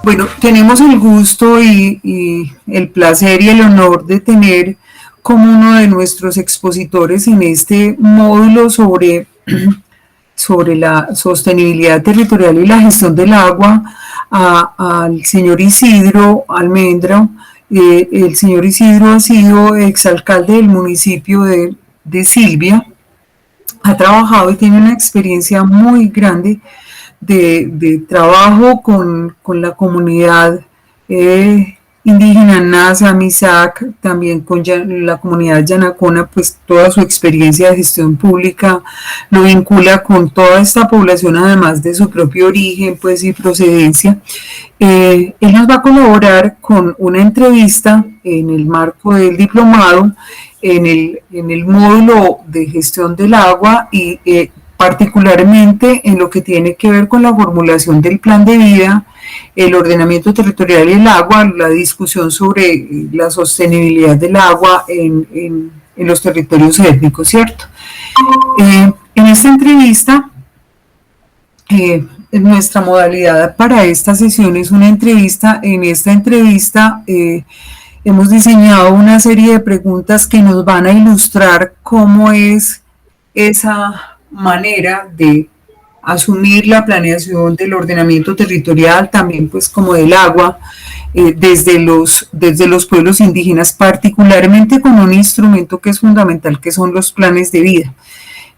Bueno, tenemos el gusto y el placer y el honor de tener como uno de nuestros expositores en este módulo sobre la sostenibilidad territorial y la gestión del agua al señor Isidro Almendra. El señor Isidro ha sido exalcalde del municipio de Silvia, ha trabajado y tiene una experiencia muy grande de trabajo con la comunidad indígena Nasa, Misak, también con la comunidad Yanacona, pues toda su experiencia de gestión pública lo vincula con toda esta población, además de su propio origen pues, y procedencia. Él nos va a colaborar con una entrevista en el marco del diplomado en el módulo de gestión del agua y particularmente en lo que tiene que ver con la formulación del plan de vida, el ordenamiento territorial del agua, la discusión sobre la sostenibilidad del agua en los territorios étnicos, ¿cierto? En esta entrevista, nuestra modalidad para esta sesión es una entrevista. En esta entrevista hemos diseñado una serie de preguntas que nos van a ilustrar cómo es esa manera de asumir la planeación del ordenamiento territorial, también pues como del agua, desde los pueblos indígenas, particularmente con un instrumento que es fundamental, que son los planes de vida.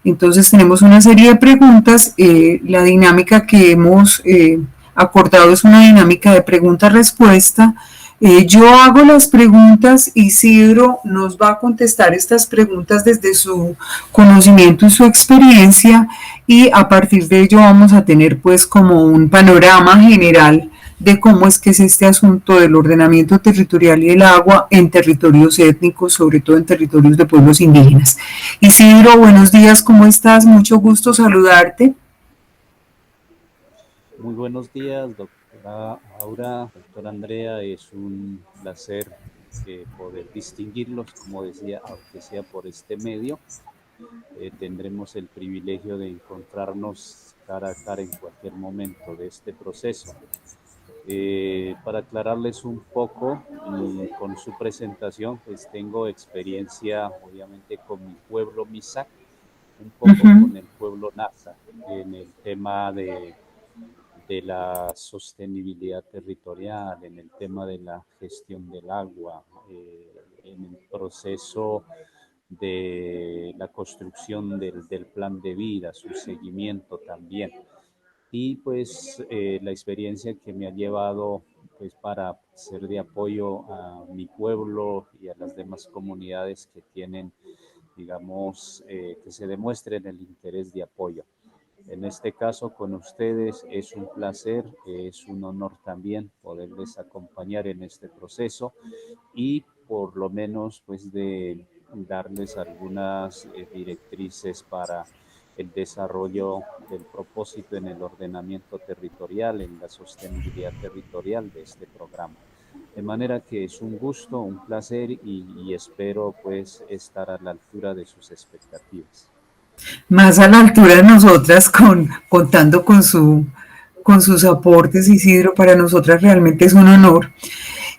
Entonces tenemos una serie de preguntas, la dinámica que hemos acordado es una dinámica de pregunta-respuesta. Yo hago las preguntas, Isidro nos va a contestar estas preguntas desde su conocimiento y su experiencia, y a partir de ello vamos a tener pues como un panorama general de cómo es que es este asunto del ordenamiento territorial y el agua en territorios étnicos, sobre todo en territorios de pueblos indígenas. Isidro, buenos días, ¿cómo estás? Mucho gusto saludarte. Muy buenos días, doctora Aura, doctora Andrea. Es un placer poder distinguirlos, como decía, aunque sea por este medio. Tendremos el privilegio de encontrarnos cara a cara en cualquier momento de este proceso. Para aclararles un poco y con su presentación, pues tengo experiencia obviamente con mi pueblo Misak, un poco con el pueblo Nasa, en el tema de la sostenibilidad territorial, en el tema de la gestión del agua, en el proceso de la construcción del plan de vida, su seguimiento también. Y pues la experiencia que me ha llevado pues para ser de apoyo a mi pueblo y a las demás comunidades que tienen, digamos, que se demuestren el interés de apoyo. En este caso con ustedes es un placer, es un honor también poderles acompañar en este proceso y por lo menos pues de darles algunas directrices para el desarrollo del propósito en el ordenamiento territorial, en la sostenibilidad territorial de este programa. De manera que es un gusto, un placer y espero pues estar a la altura de sus expectativas. Más a la altura de nosotras, contando con sus aportes, Isidro, para nosotras realmente es un honor.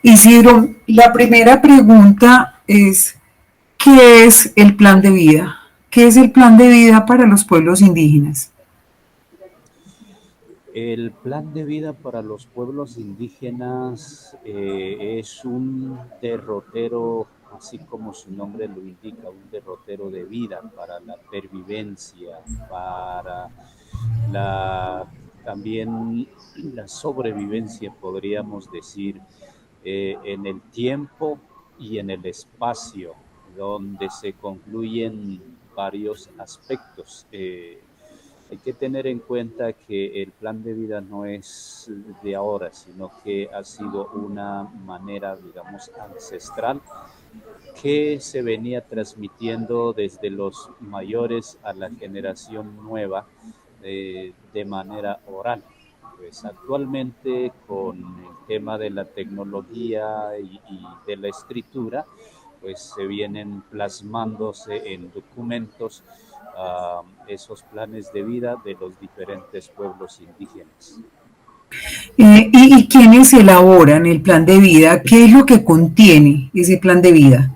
Isidro, la primera pregunta es, ¿qué es el plan de vida? ¿Qué es el plan de vida para los pueblos indígenas? El plan de vida para los pueblos indígenas es un derrotero, así como su nombre lo indica, un derrotero de vida para la pervivencia, para la también la sobrevivencia, podríamos decir, en el tiempo y en el espacio, donde se concluyen varios aspectos. Hay que tener en cuenta que el plan de vida no es de ahora, sino que ha sido una manera, digamos, ancestral que se venía transmitiendo desde los mayores a la generación nueva de manera oral. Pues actualmente con el tema de la tecnología y de la escritura, pues se vienen plasmándose en documentos esos planes de vida de los diferentes pueblos indígenas. ¿Y quiénes elaboran el plan de vida? ¿Qué es lo que contiene ese plan de vida?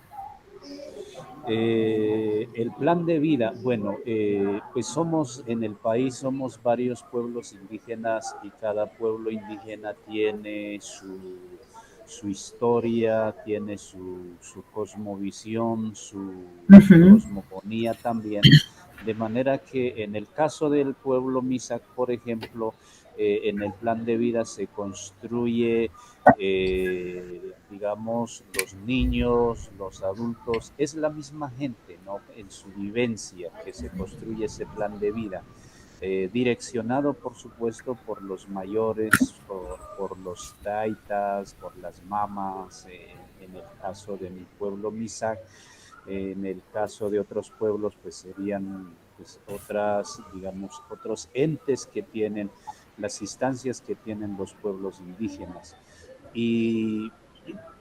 El plan de vida, bueno, pues somos en el país, somos varios pueblos indígenas y cada pueblo indígena tiene su historia, tiene su cosmovisión, su Ujú, cosmogonía también. De manera que en el caso del pueblo Misak, por ejemplo, en el plan de vida se construye, digamos, los niños, los adultos, es la misma gente, ¿no? En su vivencia que se construye ese plan de vida, direccionado, por supuesto, por los mayores, por los taitas, por las mamas, en el caso de mi pueblo Misak. En el caso de otros pueblos, pues serían pues, otras, digamos, otros entes que tienen las instancias que tienen los pueblos indígenas. Y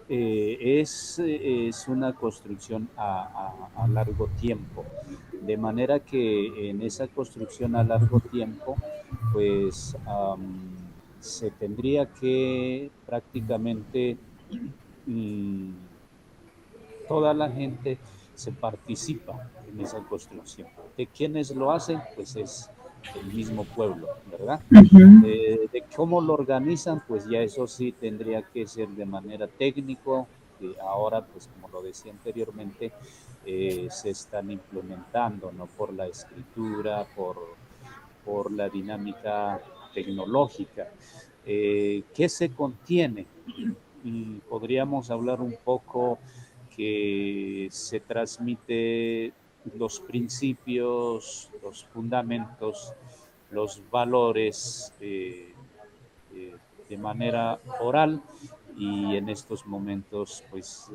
es una construcción a largo tiempo, de manera que en esa construcción a largo tiempo, pues se tendría que prácticamente mm, toda la gente se participa en esa construcción. ¿De quiénes lo hacen? Pues es el mismo pueblo, ¿verdad? ujú. De cómo lo organizan, pues ya eso sí tendría que ser de manera técnico, que ahora, pues como lo decía anteriormente, se están implementando, ¿no? Por la escritura, por la dinámica tecnológica. ¿Qué se contiene? Podríamos hablar un poco que se transmite los principios, los fundamentos, los valores de manera oral y en estos momentos pues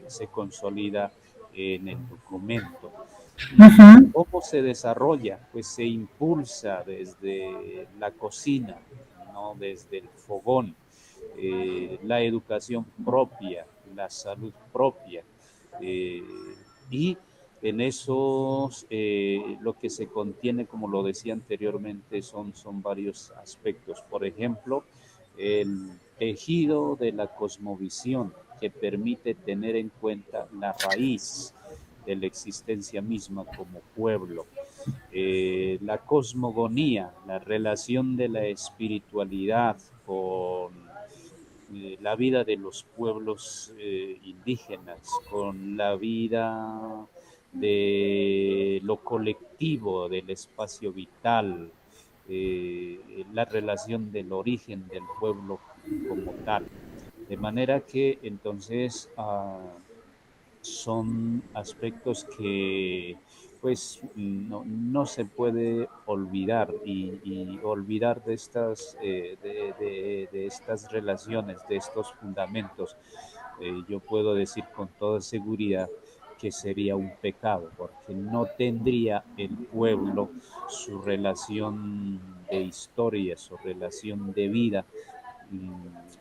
se consolida en el documento. Ujú, ¿Cómo se desarrolla? Pues se impulsa desde la cocina, ¿no? Desde el fogón, la educación propia, la salud propia. eh, y en esos, lo que se contiene, como lo decía anteriormente, son varios aspectos. Por ejemplo, el tejido de la cosmovisión que permite tener en cuenta la raíz de la existencia misma como pueblo, la cosmogonía, la relación de la espiritualidad con la vida de los pueblos indígenas, con la vida de lo colectivo, del espacio vital, la relación del origen del pueblo como tal. De manera que entonces son aspectos que pues no se puede olvidar y olvidar de estas, de estas relaciones, de estos fundamentos. Yo puedo decir con toda seguridad que sería un pecado, porque no tendría el pueblo su relación de historia, su relación de vida,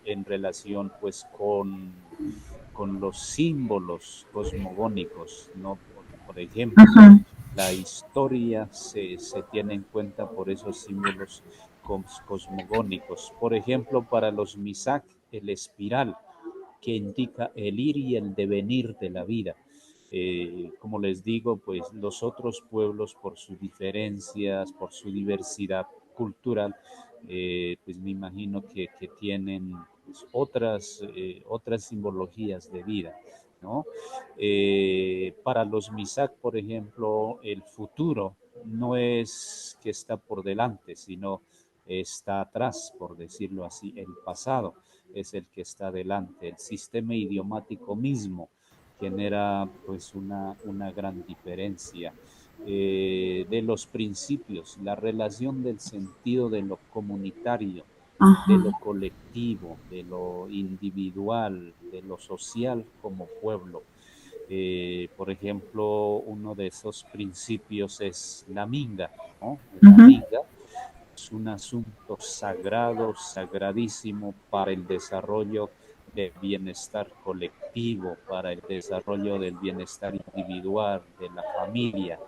en relación pues con los símbolos cosmogónicos, ¿no? Por ejemplo, ujú. la historia se tiene en cuenta por esos símbolos cosmogónicos. Por ejemplo, para los Misak, el espiral, que indica el ir y el devenir de la vida. Como les digo, pues los otros pueblos, por sus diferencias, por su diversidad cultural, pues me imagino que tienen pues, otras simbologías de vida, ¿no? Para los Misak, por ejemplo, el futuro no es que está por delante, sino está atrás, por decirlo así, el pasado es el que está delante. El sistema idiomático mismo genera pues una gran diferencia. De los principios, la relación del sentido de lo comunitario, de Ajá. lo colectivo, de lo individual, de lo social como pueblo. Por ejemplo, uno de esos principios es la minga, ¿no? La Ujú, minga es un asunto sagrado, sagradísimo para el desarrollo del bienestar colectivo, para el desarrollo del bienestar individual, de la familia.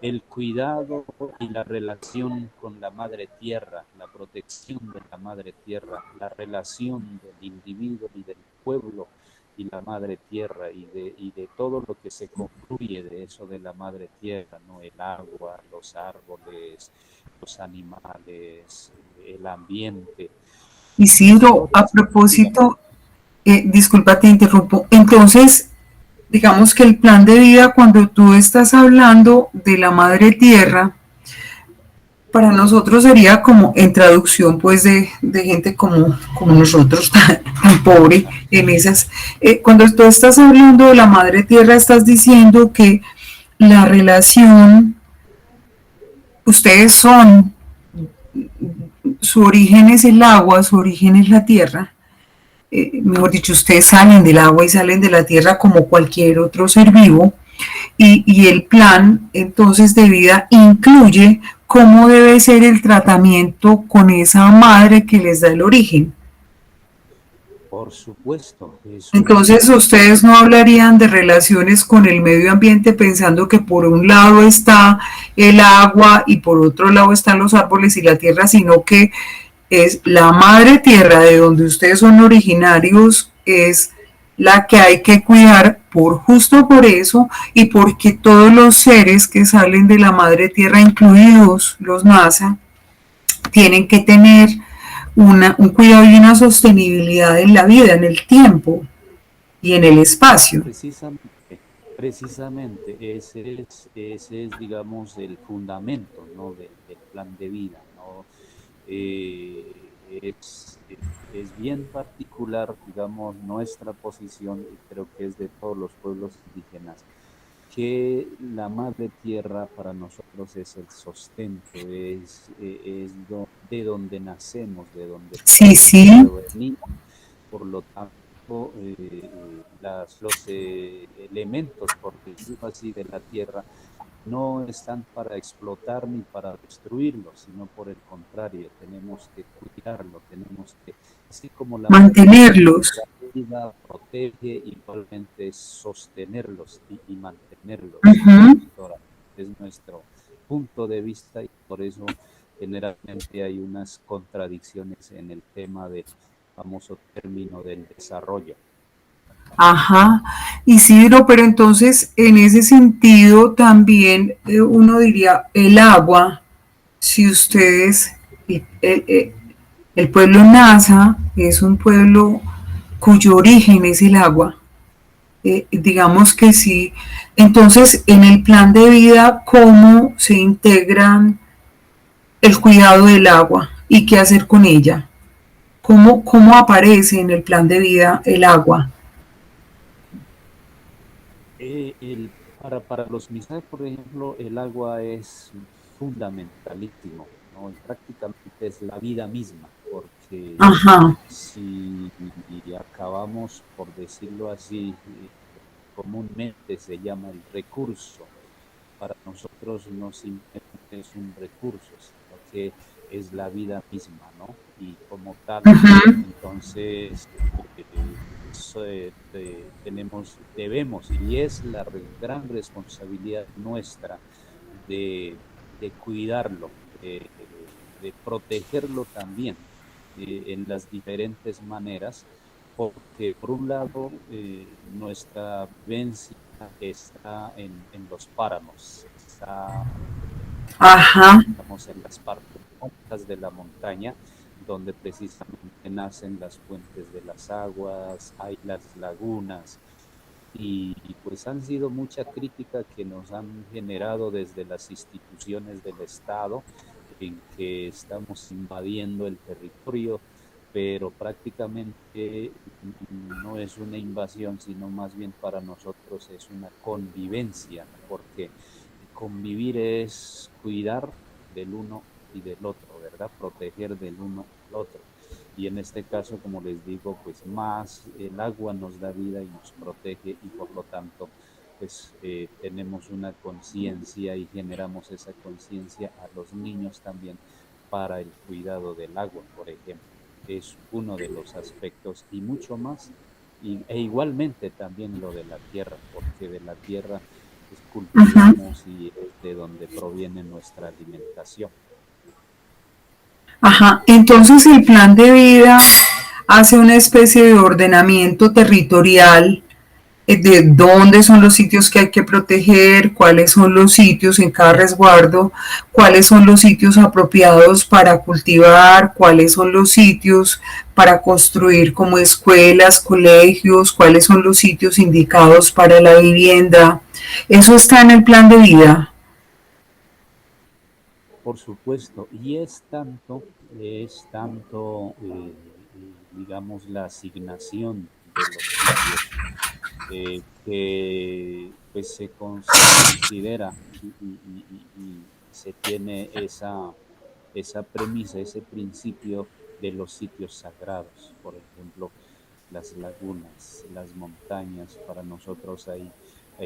El cuidado y la relación con la madre tierra, la protección de la madre tierra, la relación del individuo y del pueblo y la madre tierra y de todo lo que se construye de eso de la madre tierra, ¿no? El agua, los árboles, los animales, el ambiente. Isidro, a Dígame. propósito, disculpa, te interrumpo. Entonces, digamos que el plan de vida, cuando tú estás hablando de la madre tierra, para nosotros sería como en traducción pues de gente como nosotros tan pobre en esas cuando tú estás hablando de la madre tierra estás diciendo que la relación ustedes son su origen es el agua, su origen es la tierra, mejor dicho ustedes salen del agua y salen de la tierra como cualquier otro ser vivo. Y el plan entonces de vida incluye cómo debe ser el tratamiento con esa madre que les da el origen. Por supuesto, es un... Entonces ustedes no hablarían de relaciones con el medio ambiente pensando que por un lado está el agua y por otro lado están los árboles y la tierra, sino que es la madre tierra de donde ustedes son originarios, es la que hay que cuidar por justo por eso y porque todos los seres que salen de la madre tierra, incluidos los NASA, tienen que tener un cuidado y una sostenibilidad en la vida, en el tiempo y en el espacio. Precisamente, precisamente ese es, digamos, el fundamento, ¿no? Del plan de vida, ¿no? Es bien particular, digamos, nuestra posición, y creo que es de todos los pueblos indígenas, que la madre tierra para nosotros es el sostento, de donde nacemos, de donde Sí, sí. provenimos. Por lo tanto, los elementos, por decirlo así, de la tierra no están para explotar ni para destruirlo, sino por el contrario, tenemos que cuidarlo, tenemos que, así como la madre tierra nos Mantenerlos. da vida, protege, igualmente sostenerlos y mantenerlos, Ujú. doctora. Es nuestro punto de vista y por eso generalmente hay unas contradicciones en el tema del famoso término del desarrollo. Ajá, Isidro, pero entonces en ese sentido también uno diría el agua, si ustedes, el pueblo Nasa es un pueblo cuyo origen es el agua, digamos que sí, entonces en el plan de vida, ¿cómo se integran el cuidado del agua y qué hacer con ella? ¿Cómo aparece en el plan de vida el agua? Para los misajes, por ejemplo, el agua es fundamentalísimo, ¿no? Y prácticamente es la vida misma, porque Ajá, si acabamos, por decirlo así, comúnmente se llama el recurso, para nosotros no simplemente es un recurso, sino que es la vida misma, ¿no? Y como tal, uh-huh. entonces, debemos, y es la gran responsabilidad nuestra de, de cuidarlo, de protegerlo también en las diferentes maneras, porque por un lado nuestra vivencia está en los páramos, está Ajá, digamos, en las partes altas de la montaña, donde precisamente nacen las fuentes de las aguas, hay las lagunas, y pues han sido mucha crítica que nos han generado desde las instituciones del Estado, en que estamos invadiendo el territorio, pero prácticamente no es una invasión, sino más bien para nosotros es una convivencia, porque convivir es cuidar del uno y del otro, ¿verdad? Proteger del uno al otro. Y en este caso, como les digo, pues más el agua nos da vida y nos protege y por lo tanto, pues tenemos una conciencia y generamos esa conciencia a los niños también para el cuidado del agua, por ejemplo. Es uno de los aspectos y mucho más. E igualmente también lo de la tierra, porque de la tierra pues, uh-huh. cultivamos y es de donde proviene nuestra alimentación. Ajá, entonces el plan de vida hace una especie de ordenamiento territorial de dónde son los sitios que hay que proteger, cuáles son los sitios en cada resguardo, cuáles son los sitios apropiados para cultivar, cuáles son los sitios para construir como escuelas, colegios, cuáles son los sitios indicados para la vivienda. Eso está en el plan de vida. Por supuesto, y digamos, la asignación de los sitios que pues se considera y se tiene esa premisa, ese principio de los sitios sagrados. Por ejemplo, las lagunas, las montañas, para nosotros hay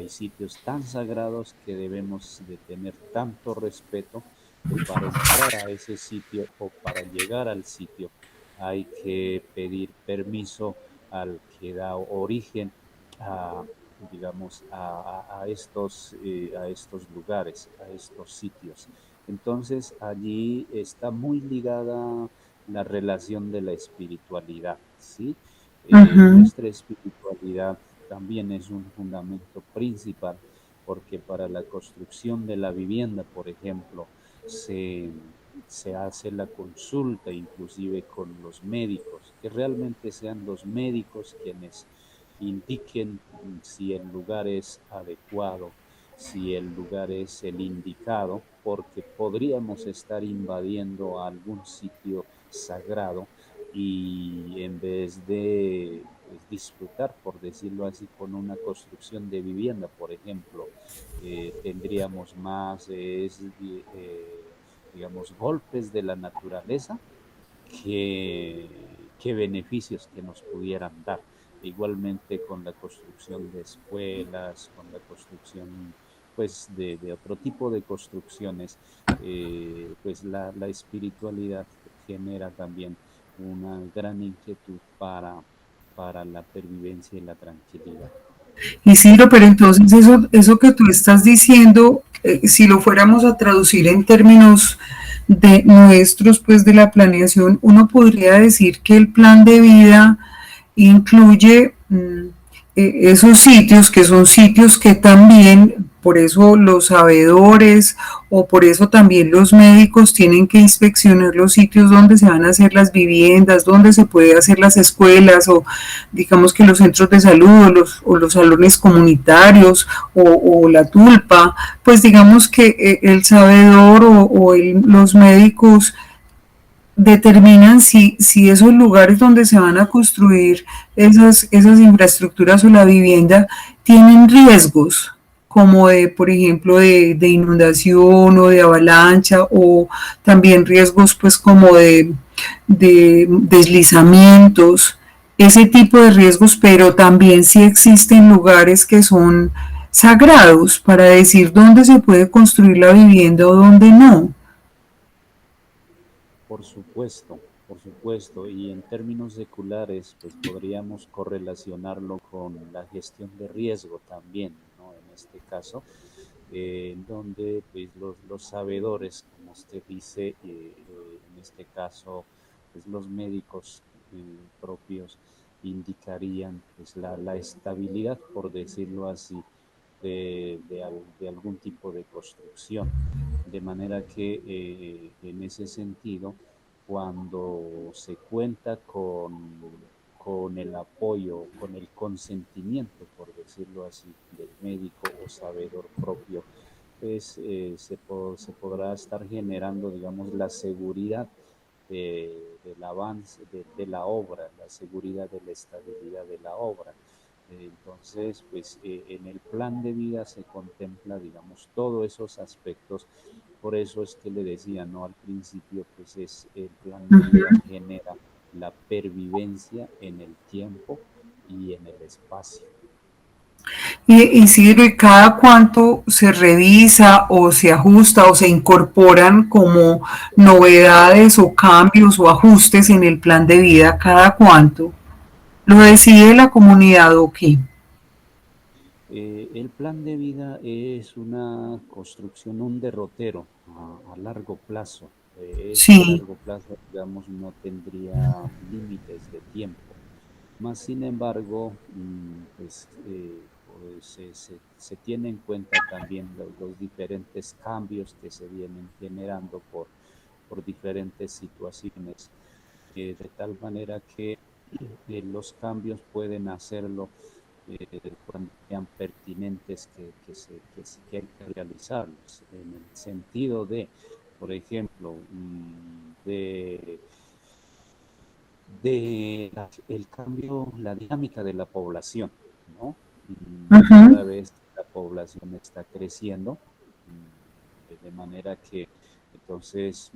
sitios tan sagrados que debemos de tener tanto respeto que para entrar a ese sitio o para llegar al sitio hay que pedir permiso al que da origen a, digamos, a estos lugares, a estos sitios. Entonces allí está muy ligada la relación de la espiritualidad, ¿sí? Ujú. Nuestra espiritualidad también es un fundamento principal porque para la construcción de la vivienda, por ejemplo, se, se hace la consulta inclusive con los médicos, que realmente sean los médicos quienes indiquen si el lugar es adecuado, si el lugar es el indicado, porque podríamos estar invadiendo algún sitio sagrado y en vez de pues, disfrutar, por decirlo así, con una construcción de vivienda, por ejemplo, tendríamos más, digamos, golpes de la naturaleza que beneficios que nos pudieran dar. Igualmente con la construcción de escuelas, con la construcción pues de otro tipo de construcciones, pues la espiritualidad genera también una gran inquietud para la pervivencia y la tranquilidad. Isidro, pero entonces eso que tú estás diciendo, si lo fuéramos a traducir en términos de nuestros, pues de la planeación, uno podría decir que el plan de vida incluye esos sitios que son sitios que también, por eso los sabedores o por eso también los médicos tienen que inspeccionar los sitios donde se van a hacer las viviendas, donde se puede hacer las escuelas o digamos que los centros de salud o los salones comunitarios o la tulpa, pues digamos que el sabedor los médicos determinan si esos lugares donde se van a construir esas infraestructuras o la vivienda tienen riesgos, como de, por ejemplo, de inundación o de avalancha, o también riesgos pues como de deslizamientos, ese tipo de riesgos, pero también si existen lugares que son sagrados para decir dónde se puede construir la vivienda o dónde no. Por supuesto, y en términos seculares, pues podríamos correlacionarlo con la gestión de riesgo también, ¿no? En este caso, donde pues los sabedores, como usted dice, en este caso, pues los médicos propios indicarían pues la estabilidad, por decirlo así, de algún tipo de construcción. De manera que en ese sentido, cuando se cuenta con el apoyo, con el consentimiento, por decirlo así, del médico o sabedor propio, pues se podrá estar generando, digamos, la seguridad del avance de la obra, la seguridad de la estabilidad de la obra. Entonces, pues en el plan de vida se contempla, digamos, todos esos aspectos. Por eso es que le decía, ¿no? Al principio, pues es el plan de vida genera la pervivencia en el tiempo y en el espacio. Isidro, ¿y cada cuánto se revisa o se ajusta o se incorporan como novedades o cambios o ajustes en el plan de vida? ¿Cada cuánto? ¿Lo decide la comunidad o qué? El plan de vida es una construcción, un derrotero a largo plazo. Esto a Sí. largo plazo, digamos, no tendría límites de tiempo. Más sin embargo, pues se tiene en cuenta también los diferentes cambios que se vienen generando por diferentes situaciones, de tal manera que los cambios pueden hacerlo cuando sean pertinentes que hay que realizarlos, en el sentido de, por ejemplo, el cambio, la dinámica de la población, ¿no? Cada Ujú. vez la población está creciendo, de manera que entonces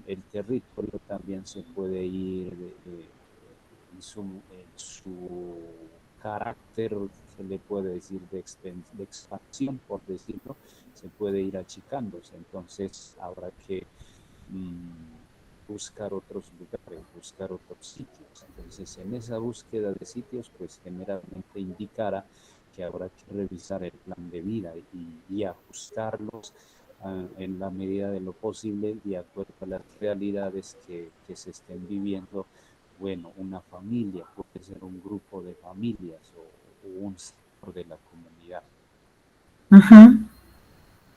el territorio también se puede ir en su carácter, se le puede decir de expansión, por decirlo, se puede ir achicándose. Entonces habrá que buscar otros lugares, buscar otros sitios. Entonces, en esa búsqueda de sitios, pues generalmente indicará que habrá que revisar el plan de vida y ajustarlos en la medida de lo posible de acuerdo a las realidades que se estén viviendo. Bueno, una familia, puede ser un grupo de familias o un sector de la comunidad. Ujú.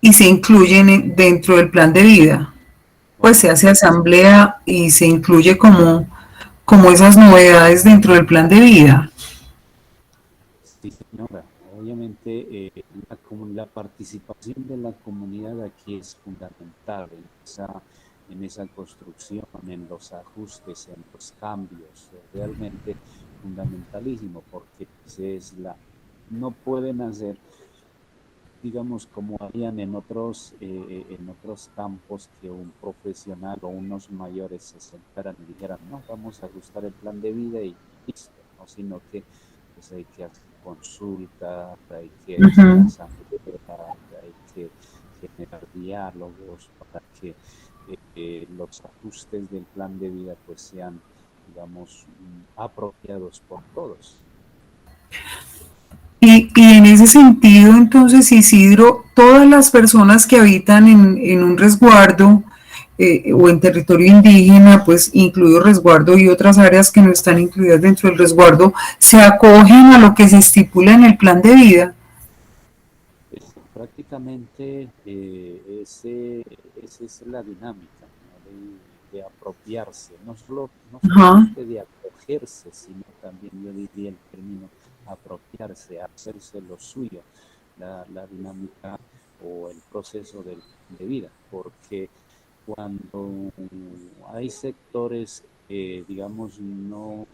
Y se incluyen dentro del plan de vida. Pues se hace Correcto. asamblea y se incluye como esas novedades dentro del plan de vida. Sí, señora. Obviamente, la participación de la comunidad aquí es fundamental en esa construcción, en los ajustes, en los cambios. Realmente fundamentalísimo, porque no pueden hacer, digamos, como harían en otros campos, que un profesional o unos mayores se sentaran y dijeran, no, vamos a ajustar el plan de vida y listo, ¿no? Sino que pues hay que hacer consultas, hay que hacer Ujú. asambleas, hay que generar diálogos para que los ajustes del plan de vida pues sean, digamos, apropiados por todos. Y en ese sentido, entonces, Isidro, todas las personas que habitan en un resguardo o en territorio indígena, pues incluido resguardo y otras áreas que no están incluidas dentro del resguardo, se acogen a lo que se estipula en el plan de vida. Prácticamente esa es la dinámica, ¿no? De apropiarse, no Ajá. solamente de acogerse, sino también, yo diría el término, apropiarse, hacerse lo suyo, la dinámica o el proceso de vida, porque cuando hay sectores que, digamos, no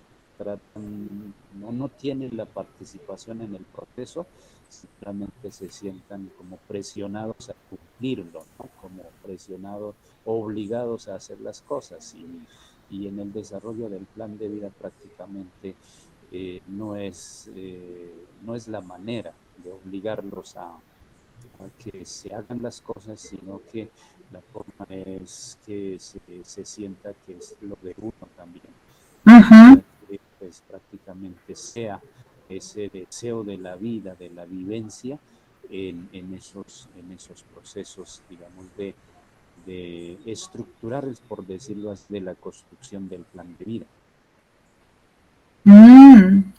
tienen la participación en el proceso, simplemente se sientan como presionados a cumplirlo, ¿no? Como presionados, obligados a hacer las cosas. Y en el desarrollo del plan de vida prácticamente no es la manera de obligarlos a que se hagan las cosas, sino que la forma es que se sienta que es lo de uno también, de Ujú. manera que pues prácticamente sea ese deseo de la vida, de la vivencia en esos procesos, digamos, de estructurar, por decirlo así, de la construcción del plan de vida. Mm.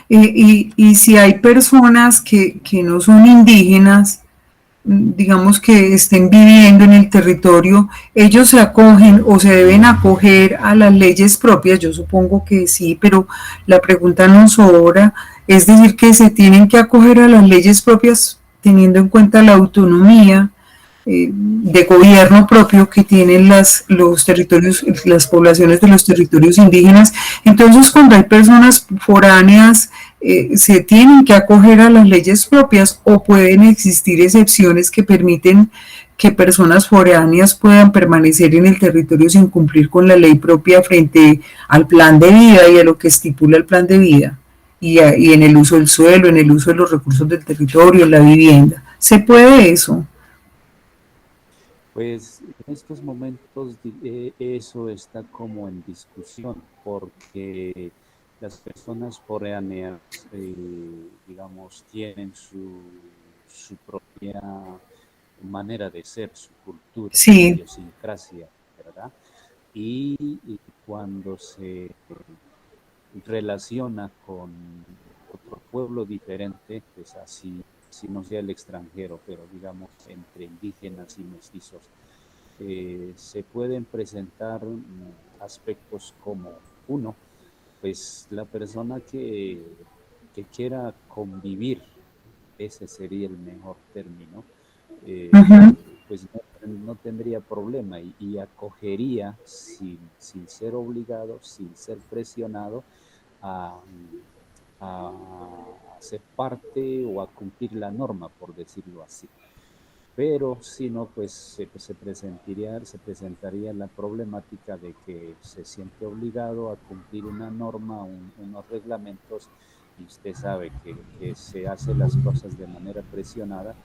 Y si hay personas que no son indígenas, digamos que estén viviendo en el territorio, ellos se acogen o se deben acoger a las leyes propias, yo supongo que sí, pero la pregunta no sobra, es decir, que se tienen que acoger a las leyes propias teniendo en cuenta la autonomía de gobierno propio que tienen los territorios, las poblaciones de los territorios indígenas. Entonces, cuando hay personas foráneas, se tienen que acoger a las leyes propias o pueden existir excepciones que permiten que personas foráneas puedan permanecer en el territorio sin cumplir con la ley propia frente al plan de vida y a lo que estipula el plan de vida y en el uso del suelo, en el uso de los recursos del territorio, en la vivienda. ¿Se puede eso? Pues en estos momentos eso está como en discusión, porque las personas foráneas, digamos, tienen su propia manera de ser, su cultura, su Sí. idiosincrasia, ¿verdad? Y cuando se relaciona con otro pueblo diferente, pues así, si no sea el extranjero, pero digamos entre indígenas y mestizos, se pueden presentar aspectos como uno, pues la persona que quiera convivir, ese sería el mejor término, Ujú. pues no tendría problema y acogería sin ser obligado, sin ser presionado a, a ser parte o a cumplir la norma, por decirlo así. Pero si no, pues se presentaría la problemática de que se siente obligado a cumplir una norma, unos reglamentos, y usted sabe que se hace las cosas de manera presionada,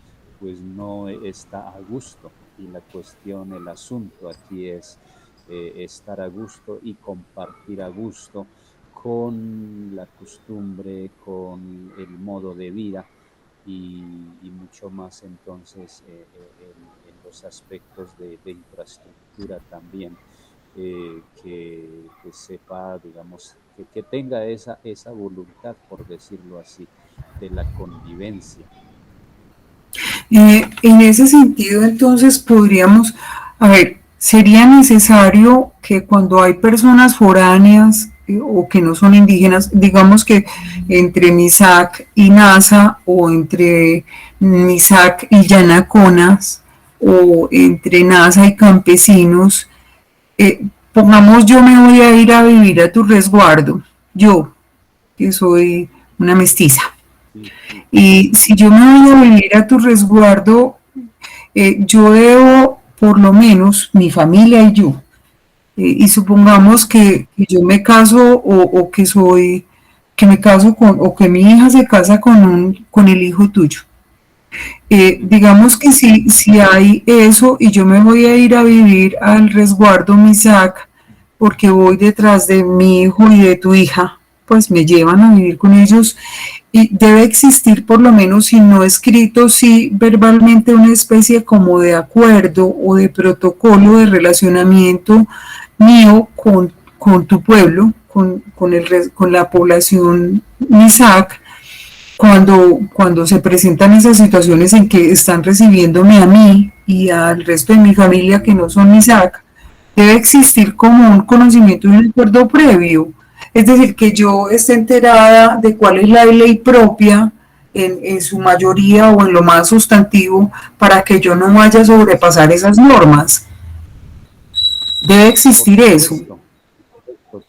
pues no está a gusto. Y la cuestión, el asunto aquí es estar a gusto y compartir a gusto con la costumbre, con el modo de vida y mucho más entonces en los aspectos de infraestructura también, que sepa, digamos, que tenga esa voluntad, por decirlo así, de la convivencia. En ese sentido, entonces, podríamos, a ver, sería necesario que cuando hay personas foráneas o que no son indígenas, digamos que entre Misak y Nasa o entre Misak y Yanaconas o entre Nasa y campesinos, pongamos yo me voy a ir a vivir a tu resguardo, yo que soy una mestiza. Sí, sí, Y si yo me voy a vivir a tu resguardo, yo debo, por lo menos, mi familia y yo, y supongamos que yo me caso o que soy, que me caso con, o que mi hija se casa con el hijo tuyo. sí, Digamos que si hay eso y yo me voy a ir a vivir al resguardo Misak porque voy detrás de mi hijo y de tu hija, pues me llevan a vivir con ellos y debe existir por lo menos, si no escrito, sí verbalmente una especie como de acuerdo o de protocolo de relacionamiento mío con tu pueblo, con la población Misak, cuando se presentan esas situaciones en que están recibiéndome a mí y al resto de mi familia que no son Isaac, debe existir como un conocimiento y un acuerdo previo. Es decir, que yo esté enterada de cuál es la ley propia en su mayoría o en lo más sustantivo para que yo no vaya a sobrepasar esas normas. Debe por existir eso. supuesto.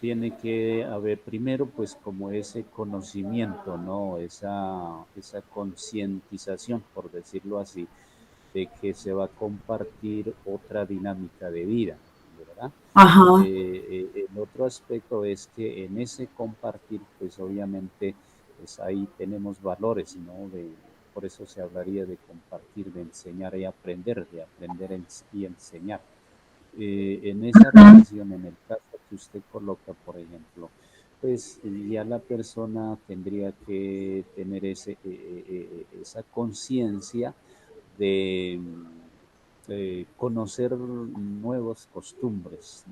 Tiene que haber primero pues como ese conocimiento, ¿no? Esa concientización, por decirlo así, de que se va a compartir otra dinámica de vida, ¿verdad? Ajá. El otro aspecto es que en ese compartir, pues obviamente, pues ahí tenemos valores, ¿no? Por eso se hablaría de compartir, de enseñar y aprender, de aprender y enseñar. En esa relación, en el caso que usted coloca, por ejemplo, pues ya la persona tendría que tener esa conciencia de conocer nuevas costumbres,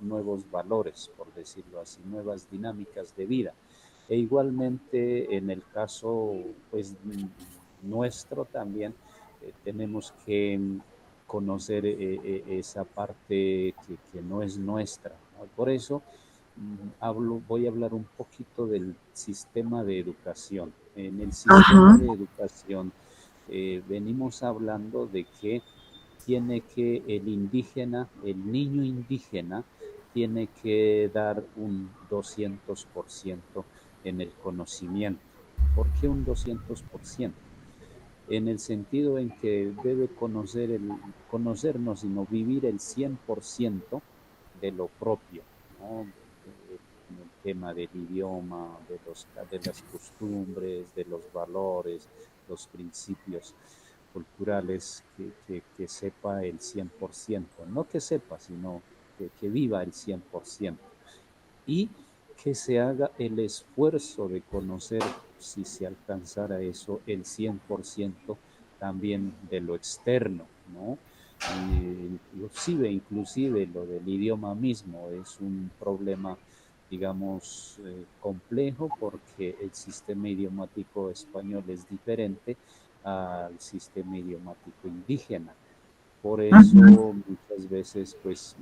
nuevos valores, por decirlo así, nuevas dinámicas de vida. E igualmente en el caso pues nuestro también tenemos que conocer esa parte que no es nuestra, ¿no? Por eso voy a hablar un poquito del sistema de educación. En el sistema Ajá. de educación venimos hablando de que tiene que el indígena, el niño indígena, tiene que dar un 200% en el conocimiento. ¿Por qué un 200%? En el sentido en que debe conocernos, sino vivir el 100% de lo propio, ¿no? En el tema del idioma, de las costumbres, de los valores, los principios culturales, que sepa el 100%, no que sepa, sino que viva el 100% y que se haga el esfuerzo de conocer, si se alcanzara eso, el 100% también de lo externo, ¿no? Inclusive lo del idioma mismo es un problema, digamos, complejo porque el sistema idiomático español es diferente al sistema idiomático indígena. Por Ujú, eso muchas veces pues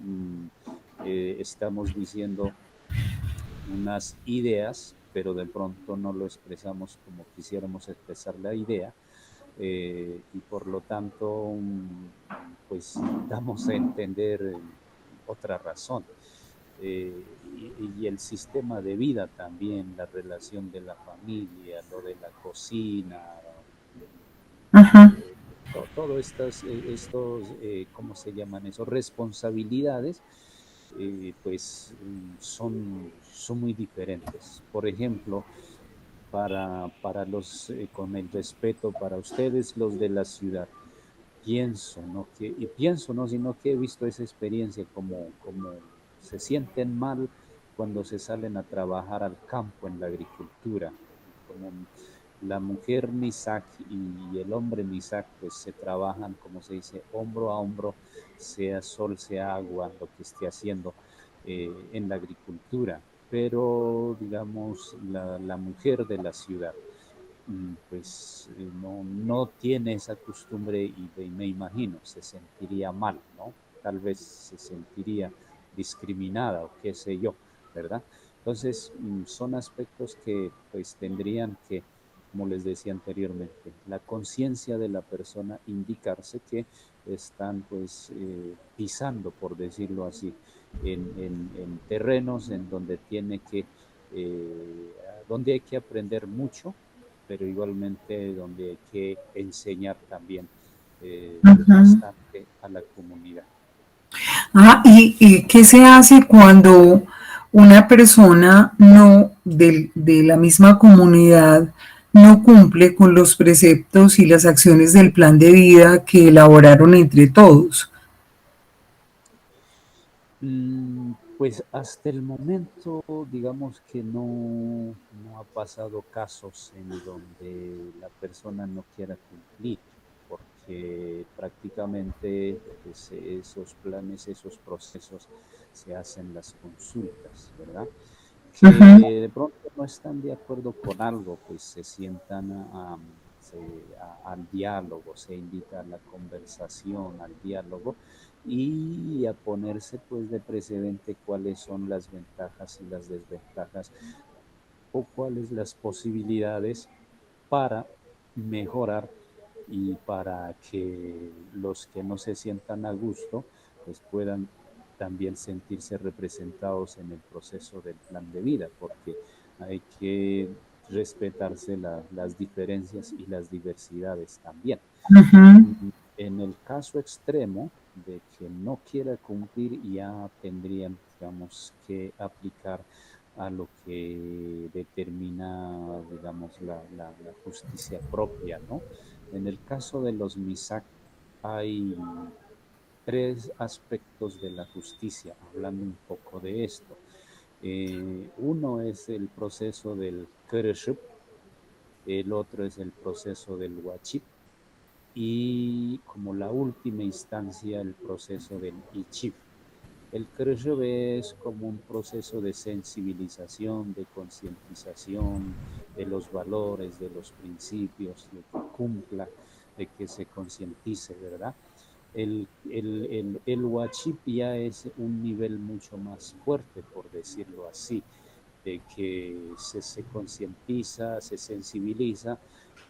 estamos diciendo unas ideas, pero de pronto no lo expresamos como quisiéramos expresar la idea, y por lo tanto pues damos a entender otra razón. Y el sistema de vida también, la relación de la familia, lo de la cocina, ujú. todo estos, ¿cómo se llaman eso? Responsabilidades, pues son muy diferentes. Por ejemplo, para con el respeto para ustedes, los de la ciudad, pienso, no, sino que he visto esa experiencia como se sienten mal cuando se salen a trabajar al campo en la agricultura. Como la mujer Misak y el hombre Misak, pues se trabajan, como se dice, hombro a hombro, sea sol, sea agua, lo que esté haciendo en la agricultura. Pero, digamos, la mujer de la ciudad, pues no tiene esa costumbre y me imagino, se sentiría mal, ¿no? Tal vez se sentiría discriminada o qué sé yo, ¿verdad? Entonces, son aspectos que pues tendrían que, como les decía anteriormente, la conciencia de la persona indicarse que están pues pisando, por decirlo así, en terrenos en donde donde hay que aprender mucho, pero igualmente donde hay que enseñar también Ujú. bastante a la comunidad. ¿Y qué se hace cuando una persona no de la misma comunidad no cumple con los preceptos y las acciones del plan de vida que elaboraron entre todos? Pues hasta el momento, digamos que no ha pasado casos en donde la persona no quiera cumplir, porque prácticamente pues, esos planes, esos procesos se hacen las consultas, ¿verdad? Ujú, Que de pronto no están de acuerdo con algo, pues se sientan al diálogo, se invita a la conversación, al diálogo y a ponerse pues de precedente cuáles son las ventajas y las desventajas o cuáles las posibilidades para mejorar y para que los que no se sientan a gusto pues puedan también sentirse representados en el proceso del plan de vida, porque hay que respetarse las diferencias y las diversidades también. ujú, En el caso extremo de que no quiera cumplir, ya tendrían, digamos, que aplicar a lo que determina, digamos, la justicia propia, ¿no? En el caso de los MISAC hay tres aspectos de la justicia, hablando un poco de esto. Uno es el proceso del Kereshuk, el otro es el proceso del Wachip y como la última instancia el proceso del ICHIF. El CRESHOV es como un proceso de sensibilización, de concientización de los valores, de los principios, de que cumpla, de que se concientice, ¿verdad? El Huachip ya es un nivel mucho más fuerte, por decirlo así, de que se concientiza, se sensibiliza,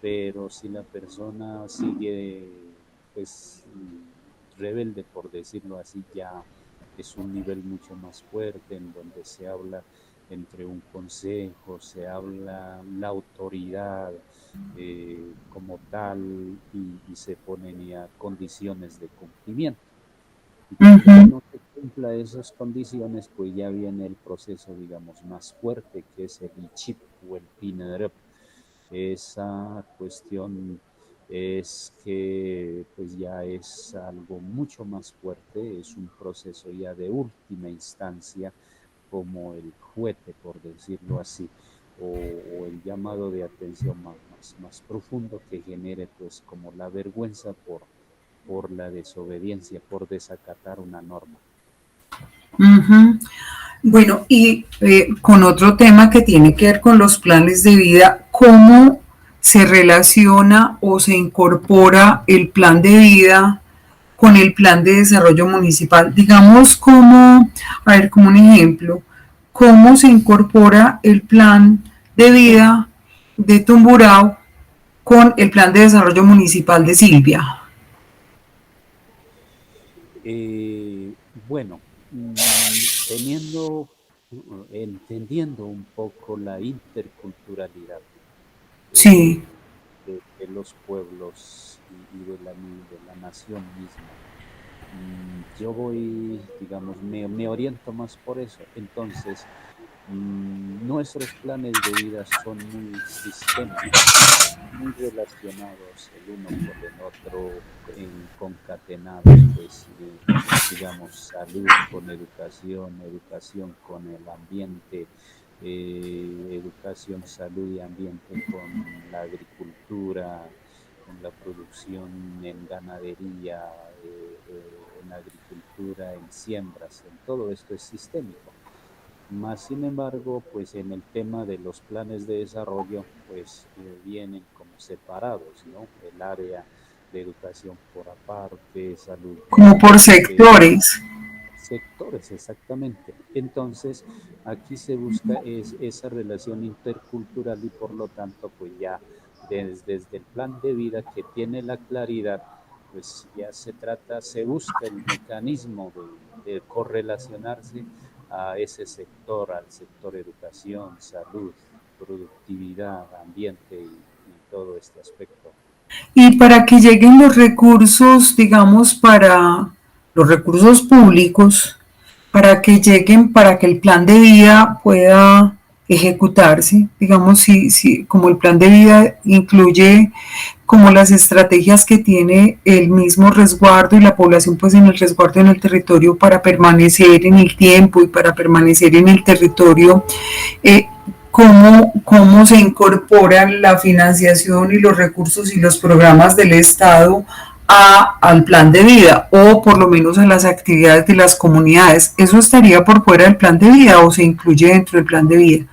pero si la persona sigue, pues, rebelde, por decirlo así, ya es un nivel mucho más fuerte en donde se habla entre un consejo, se habla la autoridad como tal y se ponen ya condiciones de cumplimiento. Y cuando ya ujú, no se cumpla esas condiciones, pues ya viene el proceso, digamos, más fuerte, que es el ICHIP o el PINEREP. Esa cuestión es que pues ya es algo mucho más fuerte, es un proceso ya de última instancia, como el juete, por decirlo así, o el llamado de atención más profundo que genere pues como la vergüenza por la desobediencia, por desacatar una norma. Ujú. Bueno, y con otro tema que tiene que ver con los planes de vida, ¿cómo se relaciona o se incorpora el plan de vida con el plan de desarrollo municipal? Digamos como, a ver, como un ejemplo, ¿cómo se incorpora el plan de vida de Tumburao con el plan de desarrollo municipal de Silvia? Bueno, entendiendo un poco la interculturalidad Sí, de los pueblos y de la nación misma. Yo voy, digamos, me oriento más por eso. Entonces, nuestros planes de vida son muy sistémicos, muy relacionados el uno con el otro, concatenados, pues, digamos, salud con educación, educación con el ambiente, educación, salud y ambiente con la agricultura, con la producción en ganadería, en agricultura, en siembras, en todo esto es sistémico. Más sin embargo, pues en el tema de los planes de desarrollo, pues vienen como separados, ¿no? El área de educación por aparte, salud por como por aparte, sectores. sectores exactamente. Entonces, aquí se busca esa relación intercultural y por lo tanto, pues ya desde el plan de vida que tiene la claridad, pues ya se busca el mecanismo de correlacionarse a ese sector, al sector educación, salud, productividad, ambiente y todo este aspecto. Y para que lleguen los recursos, digamos, para los recursos públicos, para que lleguen, para que el plan de vida pueda ejecutarse, digamos, si como el plan de vida incluye como las estrategias que tiene el mismo resguardo y la población pues en el resguardo en el territorio para permanecer en el tiempo y para permanecer en el territorio, cómo se incorporan la financiación y los recursos y los programas del Estado al plan de vida o por lo menos a las actividades de las comunidades. ¿Eso estaría por fuera del plan de vida o se incluye dentro del plan de vida?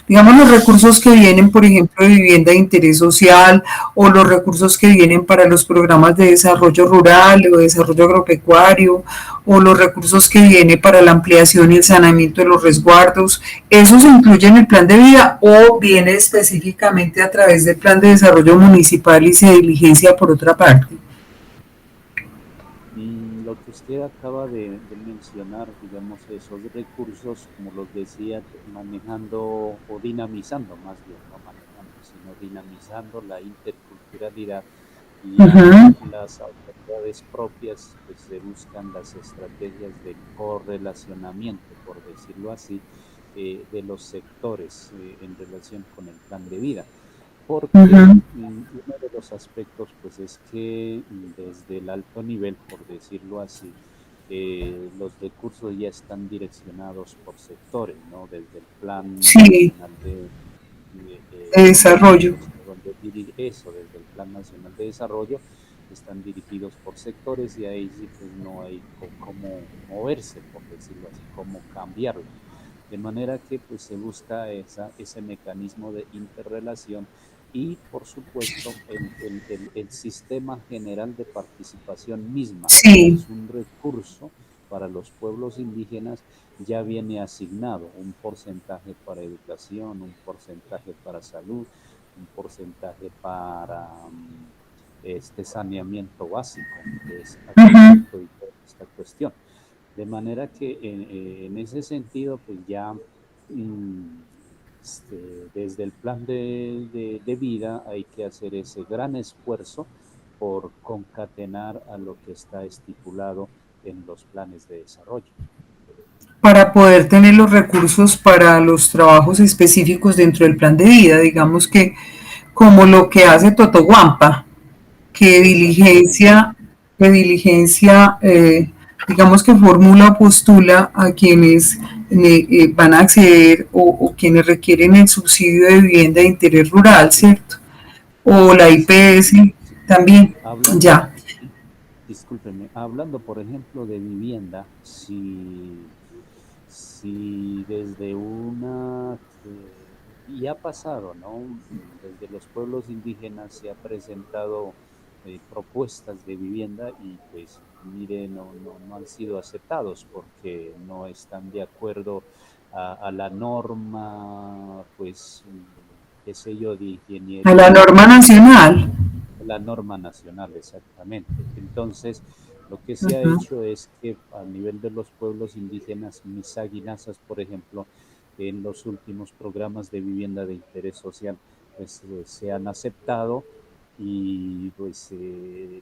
Digamos los recursos que vienen, por ejemplo, de vivienda de interés social o los recursos que vienen para los programas de desarrollo rural o desarrollo agropecuario o los recursos que vienen para la ampliación y el saneamiento de los resguardos, ¿eso se incluye en el plan de vida o viene específicamente a través del plan de desarrollo municipal y se diligencia por otra parte? Lo que usted acaba de mencionar, digamos, esos recursos, como los decía, manejando o dinamizando más bien, no manejando, sino dinamizando la interculturalidad Uh -huh. las autoridades propias, pues se buscan las estrategias de correlacionamiento, por decirlo así, de los sectores en relación con el plan de vida Uh porque -huh. uno de los aspectos pues es que desde el alto nivel, por decirlo así, los recursos ya están direccionados por sectores, ¿no? Desde el Plan Sí, Nacional de desarrollo. eso, desde el Plan Nacional de Desarrollo, están dirigidos por sectores y ahí sí pues no hay cómo moverse, por decirlo así, cómo cambiarlo. De manera que pues se busca ese mecanismo de interrelación y por supuesto el sistema general de participación misma, como Sí. es un recurso para los pueblos indígenas, ya viene asignado un porcentaje para educación, un porcentaje para salud, un porcentaje para este saneamiento básico, que es Uh -huh. acueducto y toda esta cuestión. De manera que en ese sentido, pues ya desde el plan de vida hay que hacer ese gran esfuerzo por concatenar a lo que está estipulado en los planes de desarrollo. Para poder tener los recursos para los trabajos específicos dentro del plan de vida, digamos que como lo que hace Totoguampa, que Exactamente. diligencia, digamos que formula o postula a quienes van a acceder o quienes requieren el subsidio de vivienda de interés rural, ¿cierto? O la Sí, IPS también, hablando, ya. sí. discúlpeme, hablando por ejemplo de vivienda, si desde y ha pasado, ¿no? Desde los pueblos indígenas se ha presentado propuestas de vivienda y pues mire, no han sido aceptados porque no están de acuerdo a la norma, pues, qué sé yo, de A la ingeniería, norma nacional. la norma nacional, exactamente. Entonces, lo que se ha Ujú. hecho es que a nivel de los pueblos indígenas, misaguinazas, por ejemplo, en los últimos programas de vivienda de interés social, pues se han aceptado y pues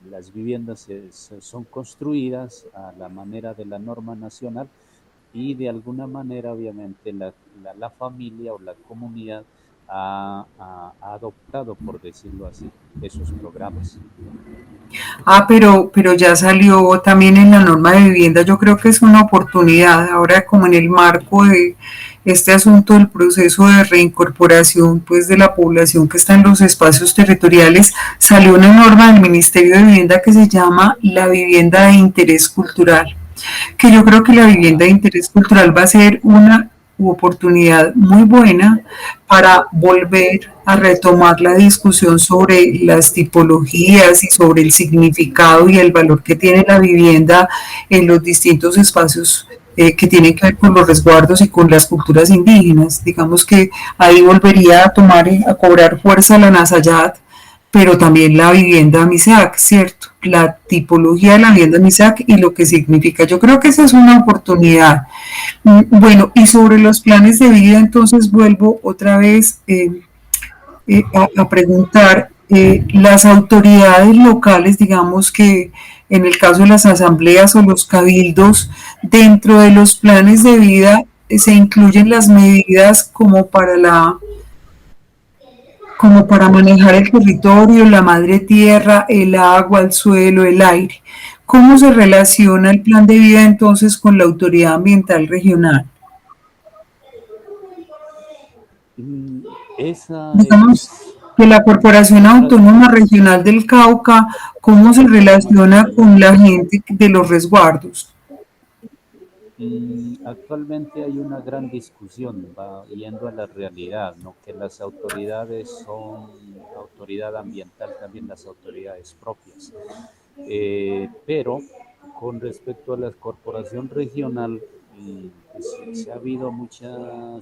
las viviendas son construidas a la manera de la norma nacional y de alguna manera, obviamente, la familia o la comunidad ha adoptado, por decirlo así, esos programas. Ah, pero ya salió también en la norma de vivienda. Yo creo que es una oportunidad ahora como en el marco de este asunto del proceso de reincorporación pues de la población que está en los espacios territoriales, salió una norma del Ministerio de Vivienda que se llama la vivienda de interés cultural, que yo creo que la vivienda Ajá. de interés cultural va a ser una oportunidad muy buena para volver a retomar la discusión sobre las tipologías y sobre el significado y el valor que tiene la vivienda en los distintos espacios que tienen que ver con los resguardos y con las culturas indígenas. Digamos que ahí volvería a tomar, a cobrar fuerza la Nasayat, pero también la vivienda MISAC, ¿cierto? La tipología de la vivienda MISAC y lo que significa. Yo creo que esa es una oportunidad. Bueno, y sobre los planes de vida, entonces vuelvo otra vez a preguntar, las autoridades locales, digamos que en el caso de las asambleas o los cabildos, dentro de los planes de vida se incluyen las medidas como para manejar el territorio, la madre tierra, el agua, el suelo, el aire. ¿Cómo se relaciona el plan de vida entonces con la autoridad ambiental regional? Mm, Esa Digamos es, que la Corporación esa, Autónoma Regional del Cauca, ¿cómo se relaciona con la gente de los resguardos? Actualmente hay una gran discusión, va yendo a la realidad, ¿no? Que las autoridades son autoridad ambiental, también las autoridades propias. Pero con respecto a la corporación regional, pues, se ha habido mucha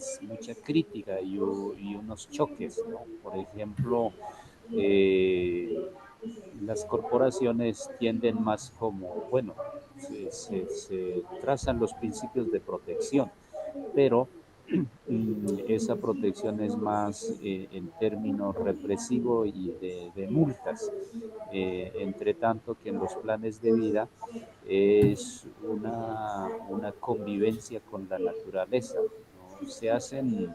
crítica y unos choques, ¿no? Por ejemplo, eh, las corporaciones tienden más como, bueno, se trazan los principios de protección, pero esa protección es más en términos represivo y de multas. Entre tanto que en los planes de vida es una convivencia con la naturaleza, ¿no? Se hacen,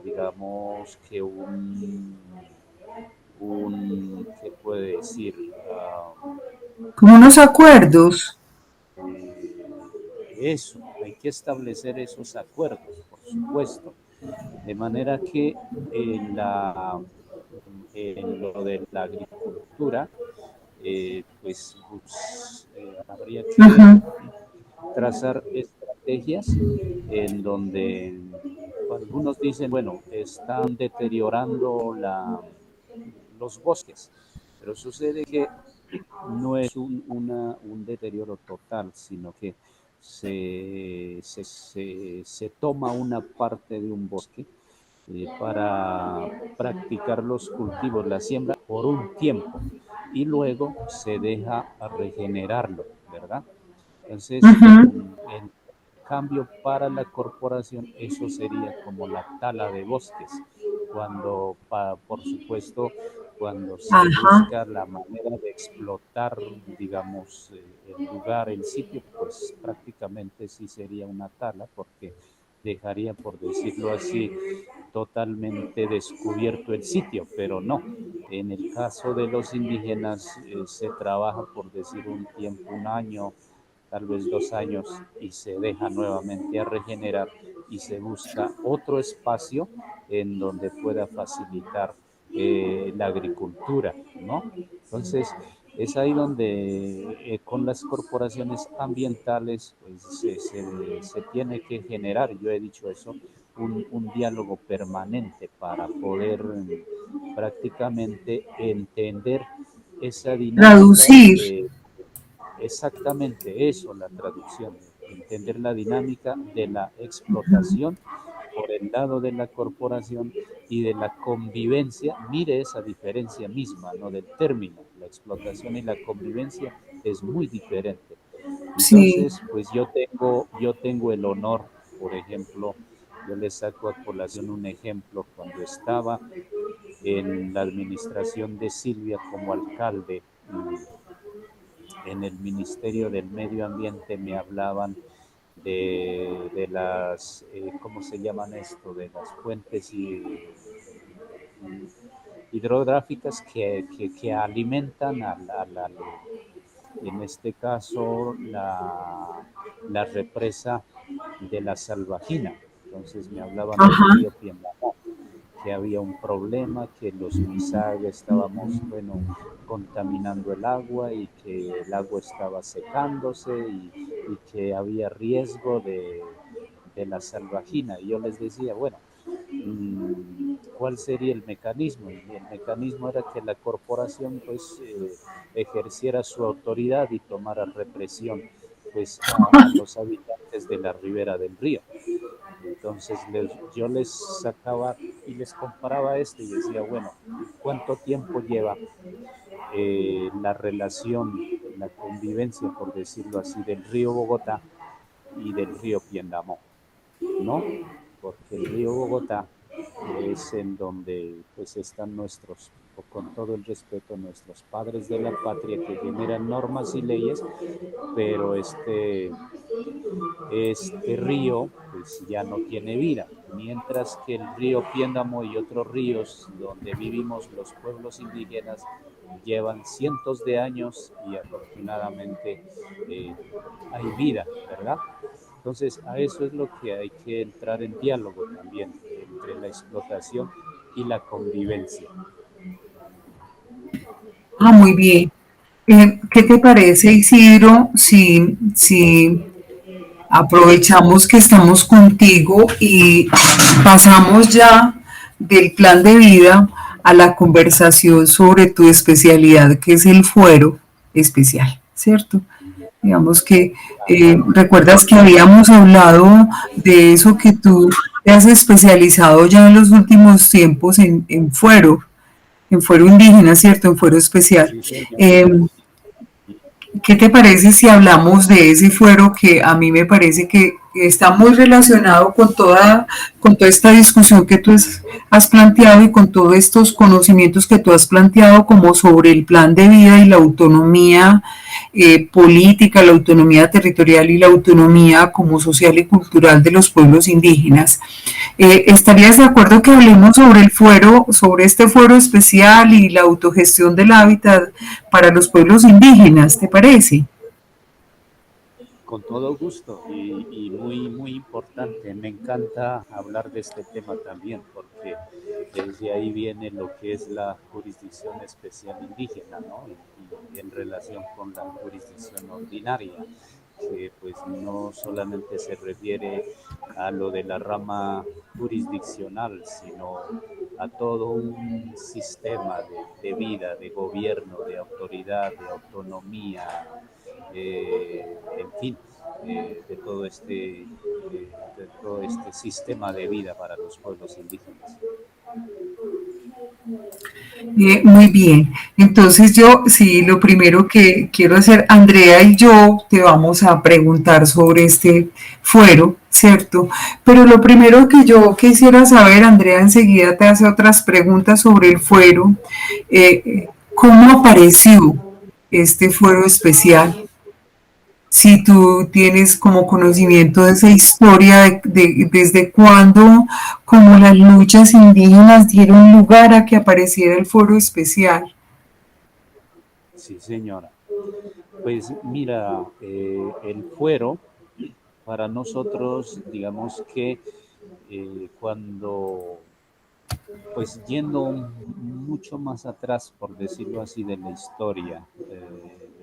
digamos que ¿qué puede decir? Como unos acuerdos. Eso, hay que establecer esos acuerdos, por supuesto, de manera que en, en lo de la agricultura, habría que Ajá. trazar estrategias en donde algunos dicen, bueno, están deteriorando los bosques, pero sucede que no es un deterioro total, sino que se toma una parte de un bosque para practicar los cultivos, la siembra por un tiempo y luego se deja a regenerarlo, ¿verdad? Entonces, Ajá. en cambio, para la corporación, eso sería como la tala de bosques, cuando, por supuesto, cuando se Ajá. busca la manera de explotar, digamos, el lugar, el sitio, pues prácticamente sí sería una tala, porque dejaría, por decirlo así, totalmente descubierto el sitio, pero no. En el caso de los indígenas se trabaja, por decir un tiempo, un año, tal vez 2 años, y se deja nuevamente a regenerar y se busca otro espacio en donde pueda facilitar la agricultura, ¿no? Entonces, Es ahí donde con las corporaciones ambientales pues, se tiene que generar, yo he dicho eso, un diálogo permanente para poder prácticamente entender esa dinámica Traducir. de exactamente eso, la traducción, entender la dinámica de la explotación por el lado de la corporación y de la convivencia. Mire esa diferencia misma, ¿no? Del término, la explotación y la convivencia es muy diferente. Sí, Entonces, pues yo tengo el honor, por ejemplo, yo les saco a colación un ejemplo, cuando estaba en la administración de Silvia como alcalde, en el Ministerio del Medio Ambiente me hablaban de las, ¿cómo se llaman esto? De las fuentes hidrográficas que alimentan en este caso, la represa de la Salvajina. Entonces me hablaban del ajá, río Piendamó, que había un problema, que los Misaga estábamos, bueno, contaminando el agua y que el agua estaba secándose y que había riesgo de la salvajina. Y yo les decía, bueno, ¿cuál sería el mecanismo? Y el mecanismo era que la corporación pues ejerciera su autoridad y tomara represión pues a los habitantes de la ribera del río. Entonces yo les sacaba y les comparaba esto y decía, bueno, ¿cuánto tiempo lleva la relación, la convivencia, por decirlo así, del río Bogotá y del río Piendamó? ¿No? Porque el río Bogotá es en donde pues están nuestros, con todo el respeto, nuestros padres de la patria que generan normas y leyes, pero este río pues ya no tiene vida, mientras que el río Piéndamo y otros ríos donde vivimos los pueblos indígenas llevan cientos de años y afortunadamente eh, hay vida, ¿verdad? Entonces a eso es lo que hay que entrar en diálogo también entre la explotación y la convivencia. muy bien. ¿Qué te parece, Isidro, si aprovechamos que estamos contigo y pasamos ya del plan de vida a la conversación sobre tu especialidad, que es el fuero especial, ¿cierto? Digamos que recuerdas que habíamos hablado de eso que tú te has especializado ya en los últimos tiempos en fuero indígena, ¿cierto? En fuero especial. Sí, señor. Eh, ¿Qué te parece si hablamos de ese fuero que a mí me parece que está muy relacionado con toda esta discusión que tú has planteado y con todos estos conocimientos que tú has planteado como sobre el plan de vida y la autonomía política, la autonomía territorial y la autonomía como social y cultural de los pueblos indígenas? ¿Estarías de acuerdo que hablemos sobre el fuero, sobre este fuero especial y la autogestión del hábitat para los pueblos indígenas? ¿Te parece? Con todo gusto y muy, muy importante. Me encanta hablar de este tema también porque desde ahí viene lo que es la jurisdicción especial indígena, ¿no? Y en relación con la jurisdicción ordinaria, que pues no solamente se refiere a lo de la rama jurisdiccional, sino a todo un sistema de vida, de gobierno, de autoridad, de autonomía, en fin, de todo este sistema de vida para los pueblos indígenas. Muy bien. Entonces yo, sí, lo primero que quiero hacer, Andrea y yo te vamos a preguntar sobre este fuero, ¿cierto? Pero lo primero que yo quisiera saber, Andrea enseguida te hace otras preguntas sobre el fuero. ¿Cómo apareció este fuero especial? Si tú tienes como conocimiento de esa historia, desde cuándo, como las luchas indígenas dieron lugar a que apareciera el foro especial. Sí, señora. Pues mira, el fuero para nosotros, digamos que cuando Pues yendo mucho más atrás, por decirlo así, de la historia de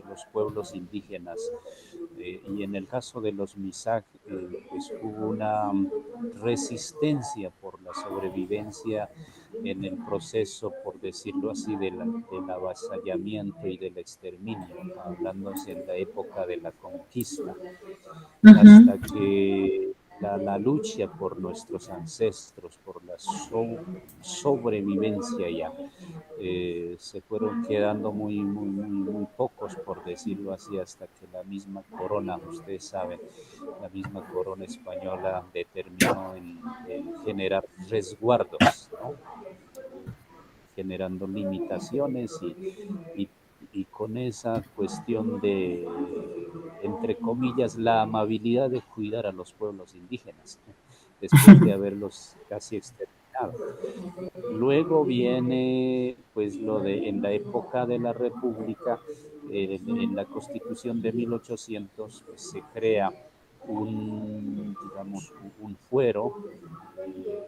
los pueblos indígenas, y en el caso de los Misaj, pues hubo una resistencia por la sobrevivencia en el proceso, por decirlo así, del avasallamiento y del exterminio, hablándose en la época de la conquista, Ujú. hasta que la lucha por nuestros ancestros, por la sobrevivencia ya, se fueron quedando muy pocos, por decirlo así, hasta que la misma corona, ustedes saben, la misma corona española determinó en generar resguardos, ¿no? Generando limitaciones y, y con esa cuestión de, entre comillas, la amabilidad de cuidar a los pueblos indígenas, después de haberlos casi exterminado. Luego viene pues lo de en la época de la República, en la Constitución de 1800 pues, se crea digamos, un fuero,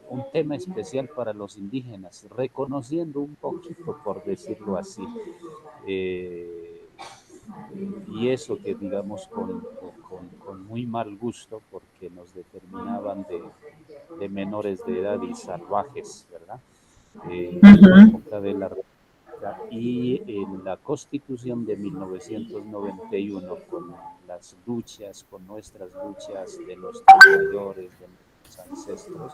un tema especial para los indígenas, reconociendo un poquito, por decirlo así, eh, y eso que digamos con muy mal gusto, porque nos determinaban de menores de edad y salvajes, ¿verdad? En la Ujú. época de la República y en la Constitución de 1991, con las luchas, con nuestras luchas de nuestros mayores, de nuestros ancestros,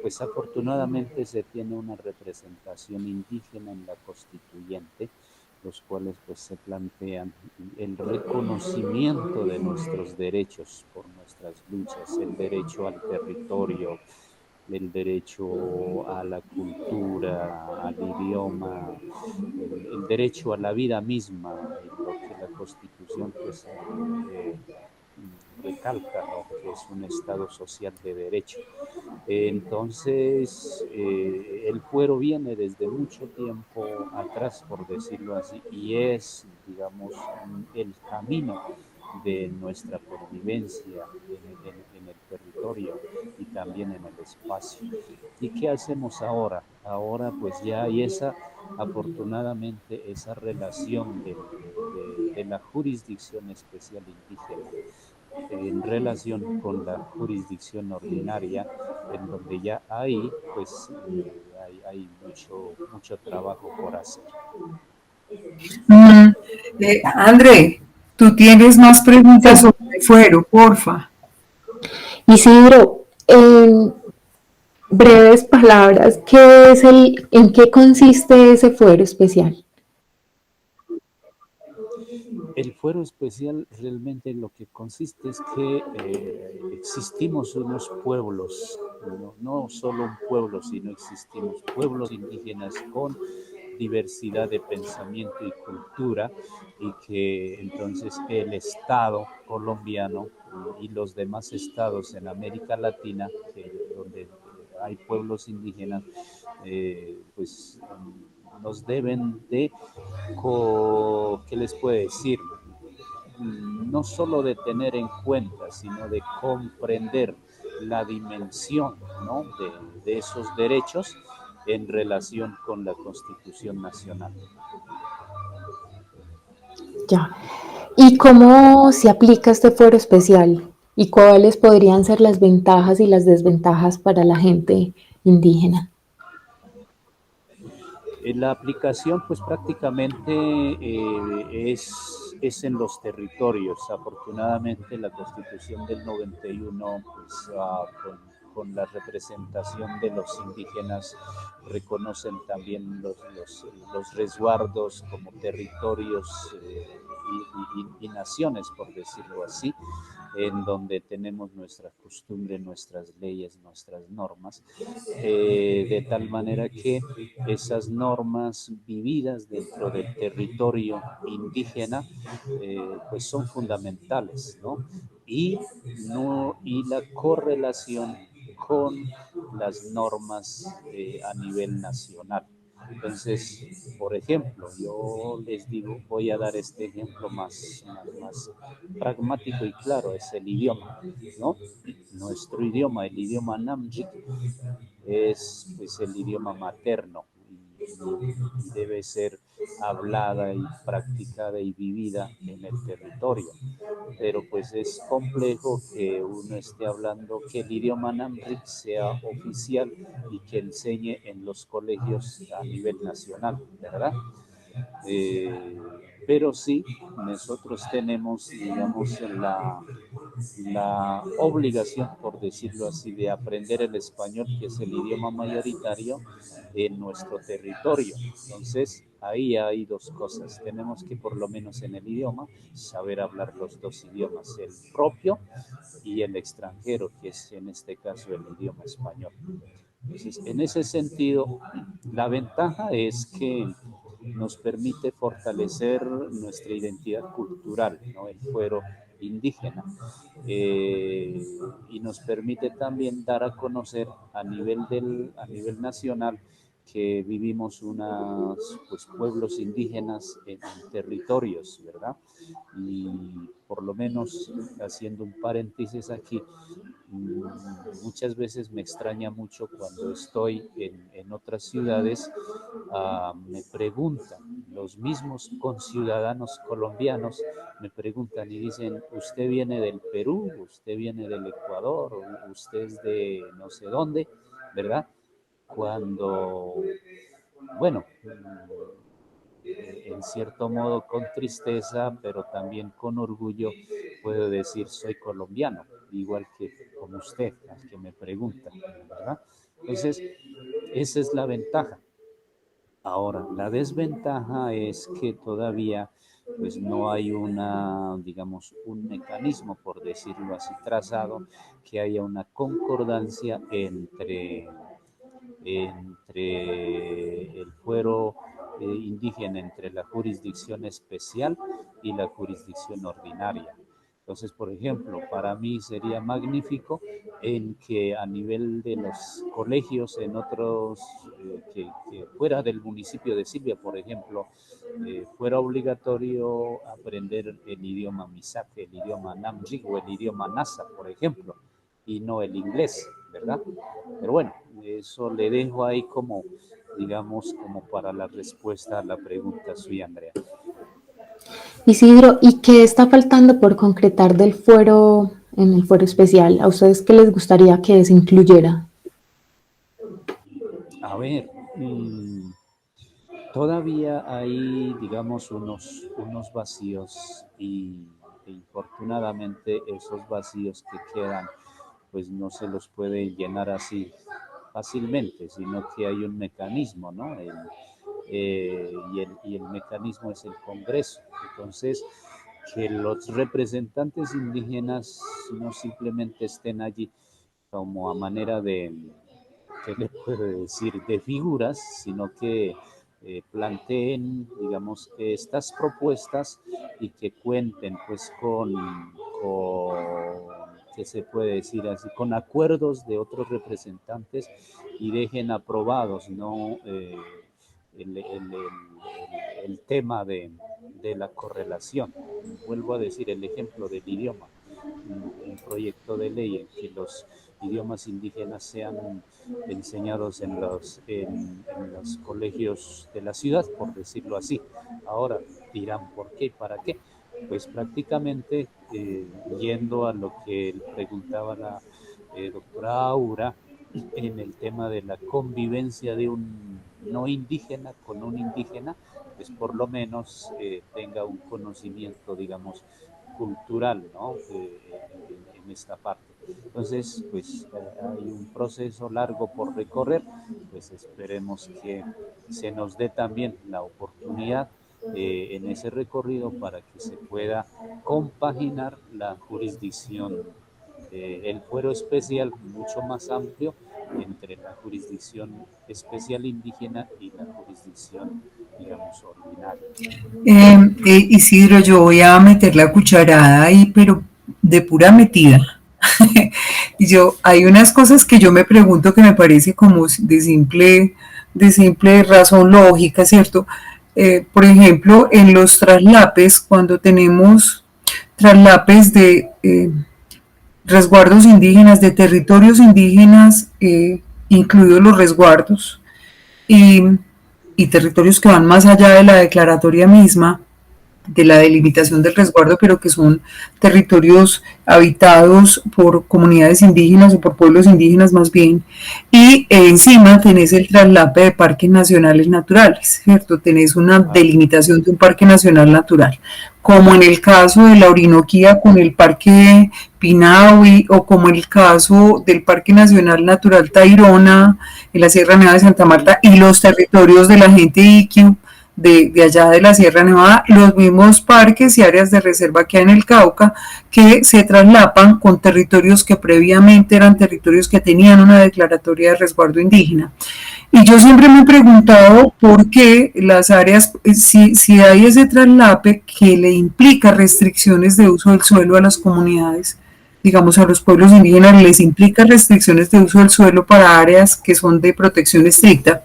pues afortunadamente se tiene una representación indígena en la constituyente, los cuales pues se plantean el reconocimiento de nuestros derechos por nuestras luchas, el derecho al territorio, el derecho a la cultura, al idioma, el derecho a la vida misma, lo que la Constitución pues recalca, ¿no? Que es un Estado social de derecho. Entonces, el fuero viene desde mucho tiempo atrás, por decirlo así, y es, digamos, el camino de nuestra pervivencia en el territorio y también en el espacio. ¿Y qué hacemos ahora? Ahora pues ya hay esa, afortunadamente, esa relación de la jurisdicción especial indígena en relación con la jurisdicción ordinaria, en donde ya hay, pues, hay mucho trabajo por hacer. Mm, André, tú tienes más preguntas sobre el fuero, porfa. Isidro, en breves palabras, ¿en qué consiste ese fuero especial? El fuero especial realmente lo que consiste es que existimos unos pueblos, no solo un pueblo, sino existimos pueblos indígenas con diversidad de pensamiento y cultura, y que entonces el Estado colombiano y los demás estados en América Latina, donde hay pueblos indígenas, pues nos deben de, ¿qué les puede decir? No solo de tener en cuenta, sino de comprender la dimensión, ¿no? de esos derechos en relación con la Constitución Nacional. Ya. ¿Y cómo se aplica este fuero especial? ¿Y cuáles podrían ser las ventajas y las desventajas para la gente indígena? La aplicación, pues prácticamente es en los territorios. Afortunadamente, la Constitución del 91, pues con la representación de los indígenas, reconocen también los resguardos como territorios y naciones, por decirlo así, en donde tenemos nuestra costumbre, nuestras leyes, nuestras normas, de tal manera que esas normas vividas dentro del territorio indígena, pues son fundamentales, ¿no? Y, no, y la correlación con las normas a nivel nacional. Entonces, por ejemplo, yo les digo, voy a dar este ejemplo más pragmático y claro, es el idioma, ¿no? Nuestro idioma, el idioma Namjik, es pues el idioma materno y debe ser hablada y practicada y vivida en el territorio. Pero pues es complejo que uno esté hablando que el idioma Namric sea oficial y que enseñe en los colegios a nivel nacional, ¿verdad? Eh, pero sí, nosotros tenemos, digamos, la obligación, por decirlo así, de aprender el español, que es el idioma mayoritario en nuestro territorio. Entonces, ahí hay dos cosas. Tenemos que, por lo menos en el idioma, saber hablar los dos idiomas, el propio y el extranjero, que es en este caso el idioma español. Entonces, en ese sentido, la ventaja es que nos permite fortalecer nuestra identidad cultural, ¿no? El fuero indígena, y nos permite también dar a conocer a nivel nacional que vivimos unos pues, pueblos indígenas en territorios, ¿verdad? Y por lo menos, haciendo un paréntesis aquí, muchas veces me extraña mucho cuando estoy en otras ciudades, me preguntan, los mismos conciudadanos colombianos me preguntan y dicen, ¿usted viene del Perú? ¿Usted viene del Ecuador? ¿Usted es de no sé dónde? ¿Verdad? Cuando, bueno, en cierto modo con tristeza, pero también con orgullo, puedo decir soy colombiano, igual que como usted, al que me pregunta, ¿verdad? Entonces, esa es la ventaja. Ahora, la desventaja es que todavía pues no hay una, digamos, un mecanismo, por decirlo así, trazado, que haya una concordancia entre el fuero indígena, entre la jurisdicción especial y la jurisdicción ordinaria. Entonces, por ejemplo, para mí sería magnífico en que a nivel de los colegios en otros, que fuera del municipio de Silvia, por ejemplo, fuera obligatorio aprender el idioma Misake, el idioma Namjig o el idioma Nasa, por ejemplo, y no el inglés, ¿verdad? Pero bueno, eso le dejo ahí como, digamos, como para la respuesta a la pregunta suya, Andrea. Isidro, ¿y qué está faltando por concretar del fuero en el fuero especial? ¿A ustedes qué les gustaría que se incluyera? A ver, todavía hay, digamos, unos vacíos y infortunadamente esos vacíos que quedan, pues no se los puede llenar así fácilmente, sino que hay un mecanismo, ¿no? Y el mecanismo es el Congreso. Entonces, que los representantes indígenas no simplemente estén allí como a manera de, ¿qué le puedo decir?, de figuras, sino que planteen, digamos, estas propuestas y que cuenten pues ¿qué se puede decir así?, con acuerdos de otros representantes y dejen aprobados, ¿no? El, el- el- el tema de la correlación. Vuelvo a decir el ejemplo del idioma, un proyecto de ley en que los idiomas indígenas sean enseñados en los colegios de la ciudad, por decirlo así. Ahora dirán, ¿por qué y para qué? Pues prácticamente, yendo a lo que preguntaba la doctora Aura, en el tema de la convivencia de un no indígena con un indígena, pues por lo menos tenga un conocimiento, digamos, cultural, ¿no? En esta parte. Entonces, pues hay un proceso largo por recorrer, pues esperemos que se nos dé también la oportunidad en ese recorrido para que se pueda compaginar la jurisdicción, el fuero especial mucho más amplio entre la jurisdicción especial indígena y la jurisdicción, digamos, ordinaria. Isidro, yo voy a meter la cucharada ahí, pero de pura metida. Y hay unas cosas que yo me pregunto que me parece como de simple razón lógica, ¿cierto? Por ejemplo, en los traslapes, cuando tenemos traslapes de resguardos indígenas, de territorios indígenas incluidos los resguardos, y, y territorios que van más allá de la declaratoria misma, de la delimitación del resguardo, pero que son territorios habitados por comunidades indígenas o por pueblos indígenas más bien, y encima tenés el traslape de parques nacionales naturales, ¿cierto? Tenés una delimitación de un parque nacional natural, como en el caso de la Orinoquía con el parque Pinaui, o como en el caso del Parque Nacional Natural Tayrona, en la Sierra Nevada de Santa Marta, y los territorios de la gente Iquiu, de allá de la Sierra Nevada, los mismos parques y áreas de reserva que hay en el Cauca, que se traslapan con territorios que previamente eran territorios que tenían una declaratoria de resguardo indígena. Y yo siempre me he preguntado por qué las áreas, si hay ese traslape que le implica restricciones de uso del suelo a las comunidades, digamos a los pueblos indígenas les implica restricciones de uso del suelo para áreas que son de protección estricta,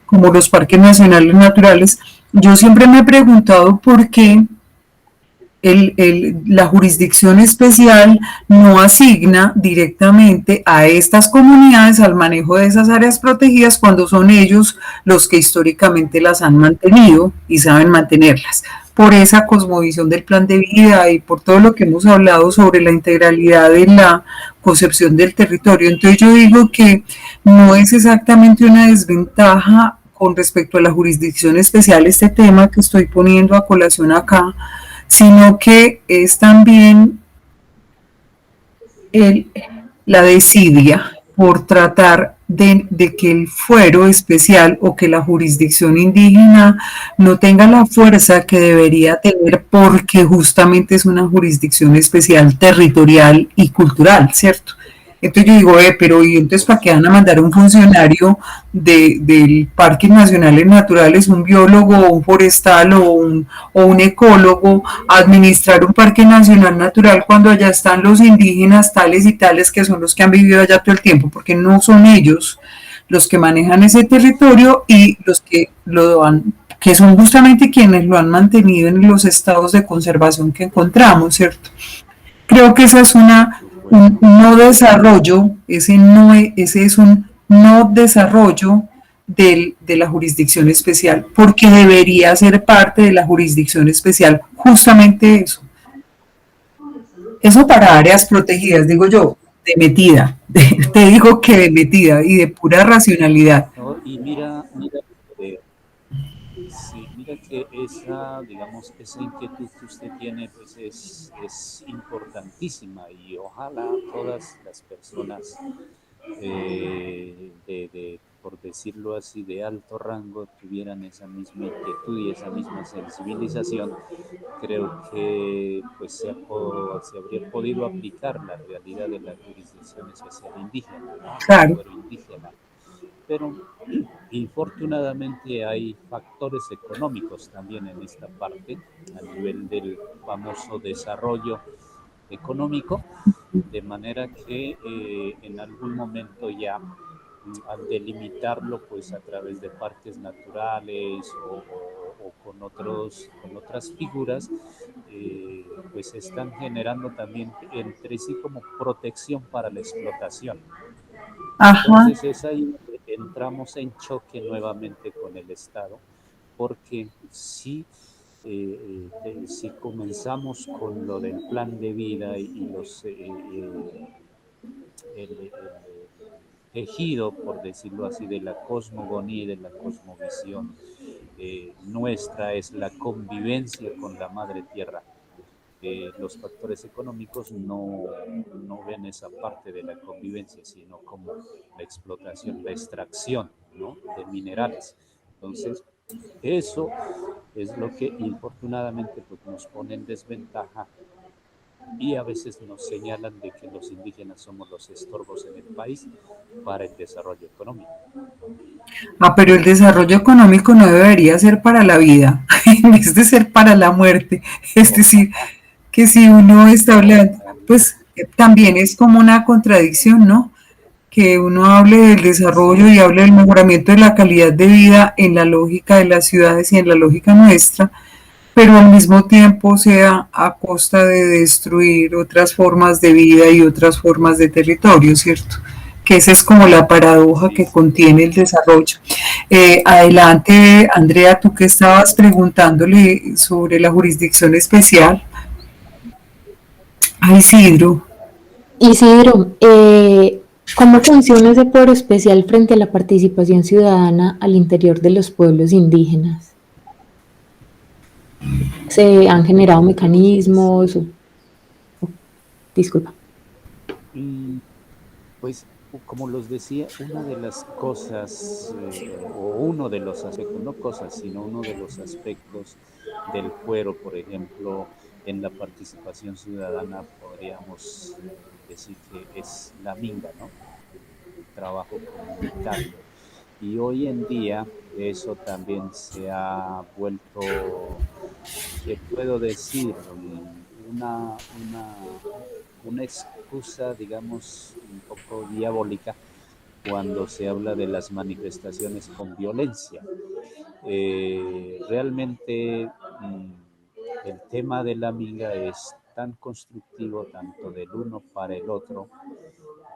como los parques nacionales naturales. Yo siempre me he preguntado por qué la jurisdicción especial no asigna directamente a estas comunidades al manejo de esas áreas protegidas cuando son ellos los que históricamente las han mantenido y saben mantenerlas. Por esa cosmovisión del plan de vida y por todo lo que hemos hablado sobre la integralidad de la concepción del territorio. Entonces yo digo que no es exactamente una desventaja con respecto a la jurisdicción especial este tema que estoy poniendo a colación acá, sino que es también la desidia por tratar de que el fuero especial o que la jurisdicción indígena no tenga la fuerza que debería tener porque justamente es una jurisdicción especial territorial y cultural, ¿cierto? Entonces yo digo, pero ¿y entonces para qué van a mandar un funcionario del Parques Nacionales Naturales, un biólogo, un forestal o un ecólogo, a administrar un Parque Nacional Natural cuando allá están los indígenas tales y tales que son los que han vivido allá todo el tiempo? Porque no son ellos los que manejan ese territorio y los que lo han, que son justamente quienes lo han mantenido en los estados de conservación que encontramos, ¿cierto? Creo que esa es un no desarrollo, ese es un no desarrollo de la jurisdicción especial, porque debería ser parte de la jurisdicción especial justamente eso. Eso para áreas protegidas, digo yo, de metida, te digo que de metida y de pura racionalidad. ¿No? Y mira que esa, digamos, esa inquietud que usted tiene, pues es importantísima y ojalá todas las personas, por decirlo así, de alto rango tuvieran esa misma inquietud y esa misma sensibilización. Creo que pues se habría podido aplicar la realidad de la jurisdicción especial indígena, ¿no? Claro. Pero indígena. Pero infortunadamente hay factores económicos también en esta parte, a nivel del famoso desarrollo económico, de manera que en algún momento ya al delimitarlo pues a través de parques naturales o con otras figuras, pues están generando también entre sí como protección para la explotación. Ajá. Entonces es ahí donde entramos en choque nuevamente con el Estado, porque si comenzamos con lo del plan de vida y el tejido, por decirlo así, de la cosmogonía y de la cosmovisión nuestra es la convivencia con la madre tierra. Los factores económicos no ven esa parte de la convivencia, sino como la explotación, la extracción, ¿no?, de minerales. Entonces, eso es lo que infortunadamente pues, nos pone en desventaja y a veces nos señalan de que los indígenas somos los estorbos en el país para el desarrollo económico. Pero el desarrollo económico no debería ser para la vida, en vez de ser para la muerte. Es decir, que si uno está hablando, pues también es como una contradicción, ¿no? Que uno hable del desarrollo y hable del mejoramiento de la calidad de vida en la lógica de las ciudades y en la lógica nuestra, pero al mismo tiempo sea a costa de destruir otras formas de vida y otras formas de territorio, ¿cierto? que esa es como la paradoja Sí, que sí. contiene el desarrollo. Adelante, Andrea, tú que estabas preguntándole sobre la jurisdicción especial a Isidro. Isidro, ¿cómo funciona ese foro especial frente a la participación ciudadana al interior de los pueblos indígenas? ¿Se han generado mecanismos? Disculpa. Mm, Pues, como los decía, una de las cosas, o uno de los aspectos, no cosas, sino uno de los aspectos del fuero, por ejemplo, en la participación ciudadana, podríamos decir que es la minga, ¿no? El trabajo comunitario. Y hoy en día eso también se ha vuelto, ¿qué puedo decir? Una excusa, digamos, un poco diabólica cuando se habla de las manifestaciones con violencia. Realmente el tema de la amiga es tan constructivo tanto del uno para el otro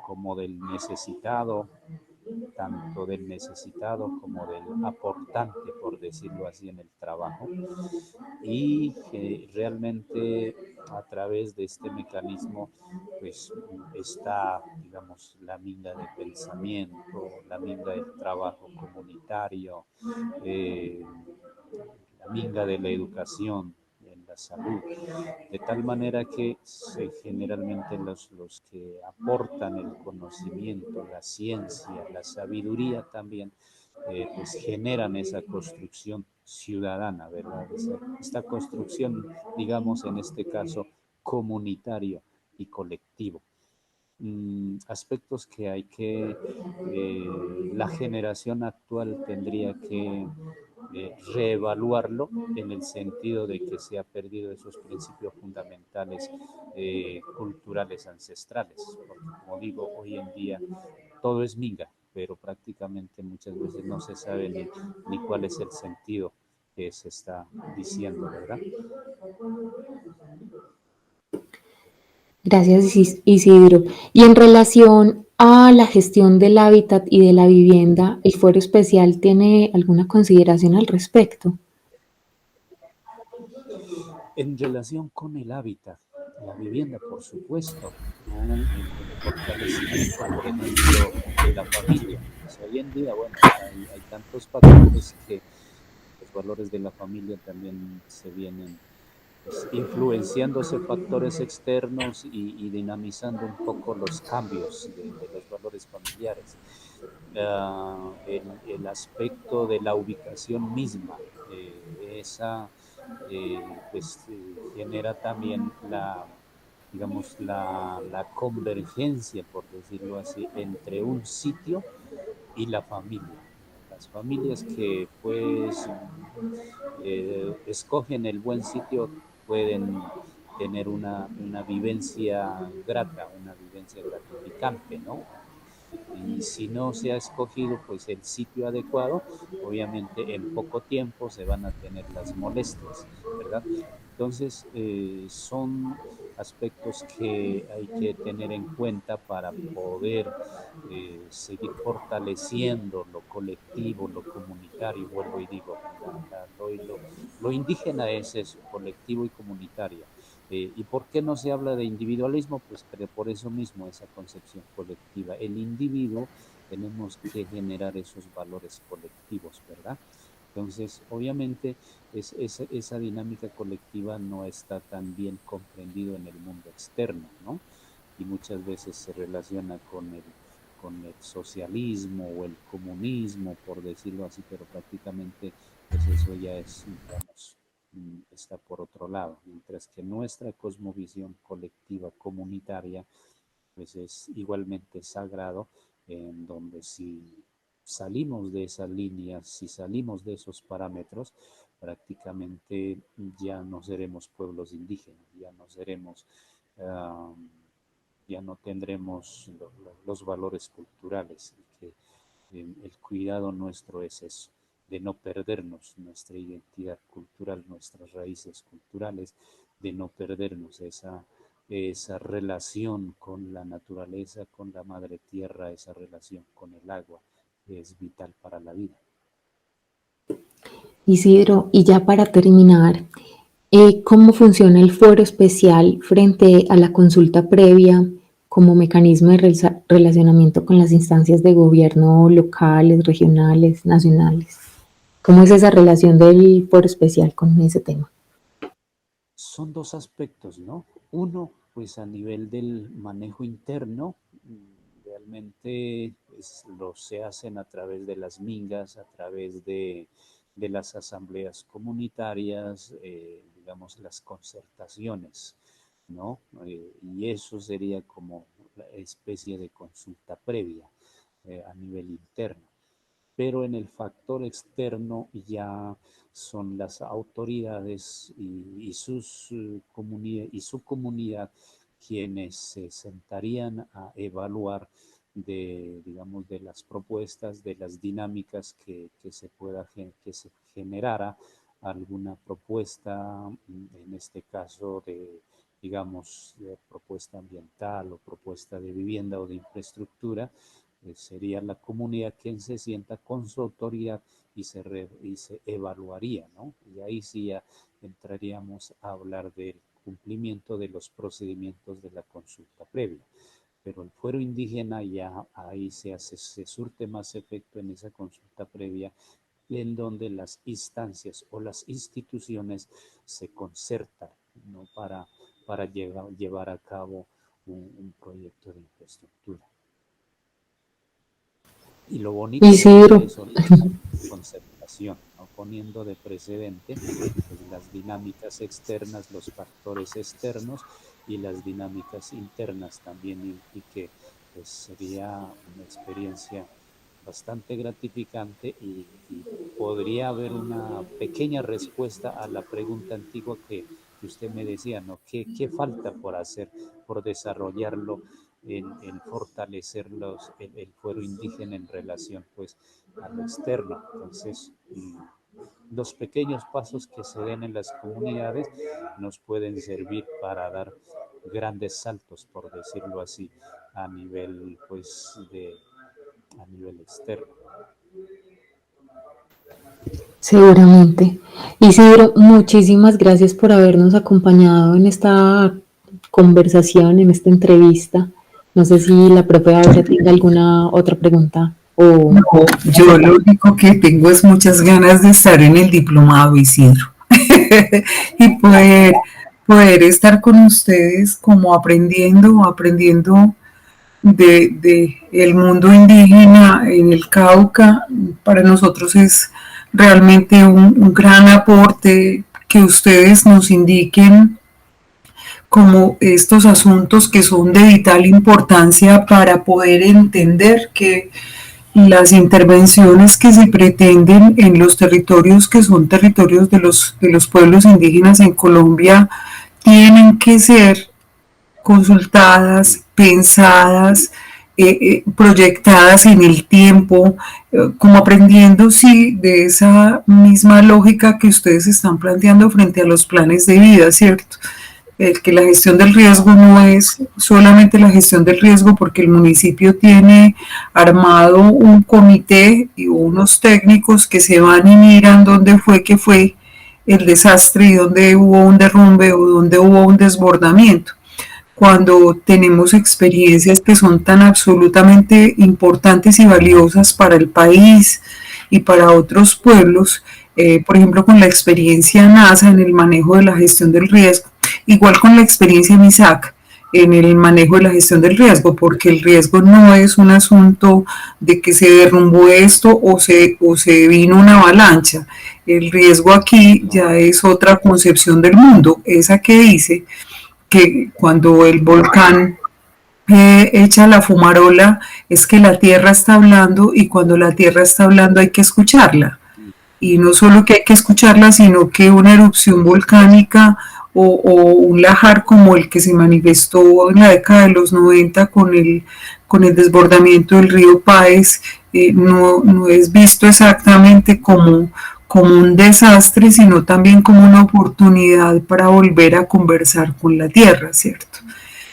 como del necesitado, tanto del necesitado como del aportante, por decirlo así, en el trabajo. Y realmente a través de este mecanismo, pues está, digamos, la minga de pensamiento, la minga del trabajo comunitario, eh, la minga de la educación, en la salud, de tal manera que generalmente los que aportan el conocimiento, la ciencia, la sabiduría también, pues generan esa construcción ciudadana, ¿verdad? Esta construcción, digamos, en este caso, comunitario y colectivo. Aspectos que la generación actual tendría que reevaluarlo en el sentido de que se ha perdido esos principios fundamentales culturales ancestrales, porque como digo, hoy en día todo es minga, pero prácticamente muchas veces no se sabe ni cuál es el sentido que se está diciendo, ¿verdad? Gracias, Isidro. Y en relación a la gestión del hábitat y de la vivienda, ¿el Foro Especial tiene alguna consideración al respecto? En relación con el hábitat, la vivienda, por supuesto, ¿no? El fortalecimiento, por ejemplo, de la familia. Pues hoy en día, bueno, hay tantos factores que los valores de la familia también se vienen pues, influenciándose factores externos y dinamizando un poco los cambios de los valores familiares. El aspecto de la ubicación misma, esa pues genera también digamos, la convergencia, por decirlo así, entre un sitio y la familia. Las familias que pues escogen el buen sitio pueden tener una vivencia grata, una vivencia gratificante, ¿no? Y si no se ha escogido pues el sitio adecuado, obviamente en poco tiempo se van a tener las molestias, ¿verdad? Entonces son aspectos que hay que tener en cuenta para poder seguir fortaleciendo lo colectivo, lo comunitario, vuelvo y digo, lo indígena es eso, colectivo y comunitario. ¿Y por qué no se habla de individualismo? Pues por eso mismo, esa concepción colectiva. El individuo tenemos que generar esos valores colectivos, ¿verdad? Entonces, obviamente, esa dinámica colectiva no está tan bien comprendido en el mundo externo, ¿no? Y muchas veces se relaciona con el socialismo o el comunismo, por decirlo así, pero prácticamente pues eso ya es, digamos, está por otro lado, mientras que nuestra cosmovisión colectiva comunitaria pues es igualmente sagrado, en donde si salimos de esas líneas, si salimos de esos parámetros, prácticamente ya no seremos pueblos indígenas, ya no seremos, uh, ya no tendremos los valores culturales, y que el cuidado nuestro es eso, de no perdernos nuestra identidad cultural, nuestras raíces culturales, de no perdernos esa relación con la naturaleza, con la madre tierra, esa relación con el agua, es vital para la vida. Isidro, y ya para terminar, ¿cómo funciona el fuero especial frente a la consulta previa como mecanismo de relacionamiento con las instancias de gobierno locales, regionales, nacionales? ¿Cómo es esa relación del fuero especial con ese tema? Son dos aspectos, ¿no? Uno, pues a nivel del manejo interno, realmente pues, se hacen a través de las mingas, a través de las asambleas comunitarias, digamos, las concertaciones, ¿no? Y eso sería como la especie de consulta previa a nivel interno. Pero en el factor externo ya son las autoridades y su comunidad quienes se sentarían a evaluar de, digamos, de las propuestas, de las dinámicas que se generara alguna propuesta, en este caso de, digamos, de propuesta ambiental o propuesta de vivienda o de infraestructura. Sería la comunidad quien se sienta con su autoridad y se evaluaría, ¿no? Y ahí sí ya entraríamos a hablar del cumplimiento de los procedimientos de la consulta previa. Pero el fuero indígena ya ahí se surte más efecto en esa consulta previa, en donde las instancias o las instituciones se concertan, ¿no? para llevar a cabo un proyecto de infraestructura. Y lo bonito Isidro, de eso es la concertación, ¿no? Poniendo de precedente pues, las dinámicas externas, los factores externos y las dinámicas internas también, y que pues, sería una experiencia bastante gratificante y podría haber una pequeña respuesta a la pregunta antigua que usted me decía, ¿no? ¿Qué falta por hacer, por desarrollarlo, en fortalecer el fuero indígena en relación pues a lo externo? Entonces, los pequeños pasos que se den en las comunidades nos pueden servir para dar grandes saltos, por decirlo así, a nivel pues a nivel externo. seguramente. Isidro, muchísimas gracias por habernos acompañado en esta conversación, en esta entrevista. No sé si la profe ahora tenga alguna otra pregunta o... No, yo lo único que tengo es muchas ganas de estar en el diplomado, Isidro, y poder estar con ustedes como aprendiendo de el mundo indígena en el Cauca. Para nosotros es realmente un gran aporte que ustedes nos indiquen como estos asuntos que son de vital importancia para poder entender que las intervenciones que se pretenden en los territorios que son territorios de los pueblos indígenas en Colombia tienen que ser consultadas, pensadas, proyectadas en el tiempo, como aprendiendo, sí, de esa misma lógica que ustedes están planteando frente a los planes de vida, ¿cierto? Que la gestión del riesgo no es solamente la gestión del riesgo, porque el municipio tiene armado un comité y unos técnicos que se van y miran dónde fue que fue el desastre y dónde hubo un derrumbe o dónde hubo un desbordamiento. Cuando tenemos experiencias que son tan absolutamente importantes y valiosas para el país y para otros pueblos, por ejemplo con la experiencia NASA en el manejo de la gestión del riesgo, igual con la experiencia MISAC en el manejo de la gestión del riesgo, porque el riesgo no es un asunto de que se derrumbó esto o se vino una avalancha. El riesgo aquí ya es otra concepción del mundo, esa que dice que cuando el volcán echa la fumarola es que la tierra está hablando, y cuando la tierra está hablando hay que escucharla. Y no solo que hay que escucharla, sino que una erupción volcánica o un lajar como el que se manifestó en la década de los 90 con el desbordamiento del río Páez, no es visto exactamente como un desastre, sino también como una oportunidad para volver a conversar con la tierra, ¿cierto?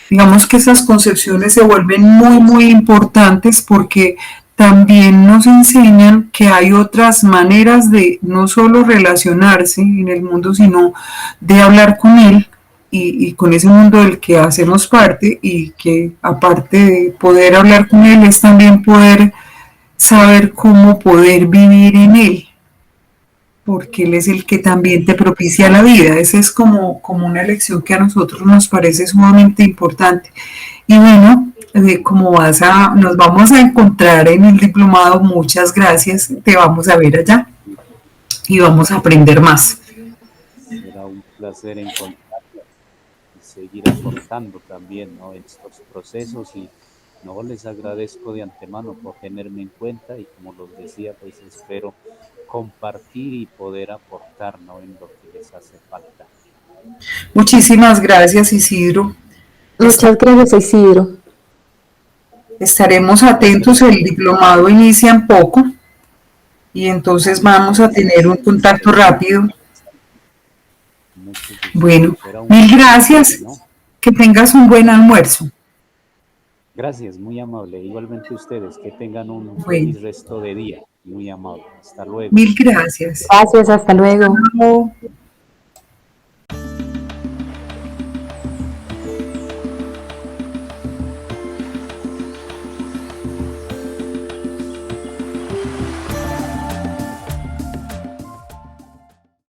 Digamos que esas concepciones se vuelven muy, muy importantes porque también nos enseñan que hay otras maneras de no solo relacionarse en el mundo, sino de hablar con él y con ese mundo del que hacemos parte, y que aparte de poder hablar con él es también poder saber cómo poder vivir en él, porque Él es el que también te propicia la vida. Esa es como una lección que a nosotros nos parece sumamente importante. Y bueno, como nos vamos a encontrar en el diplomado, muchas gracias, te vamos a ver allá y vamos a aprender más. Será un placer encontrarla y seguir aportando también, ¿no?, en estos procesos, y no, les agradezco de antemano por tenerme en cuenta, y como los decía, pues espero compartir y poder aportar, ¿no?, en lo que les hace falta. Muchísimas gracias, Isidro. Muchas gracias, Isidro. Estaremos atentos, el diplomado inicia en poco y entonces vamos a tener un contacto rápido. Bueno, mil gracias. Que tengas un buen almuerzo. Gracias, muy amable. Igualmente ustedes, que tengan un feliz resto de día. Muy amable. Hasta luego. Mil gracias. Gracias, hasta luego. Chao.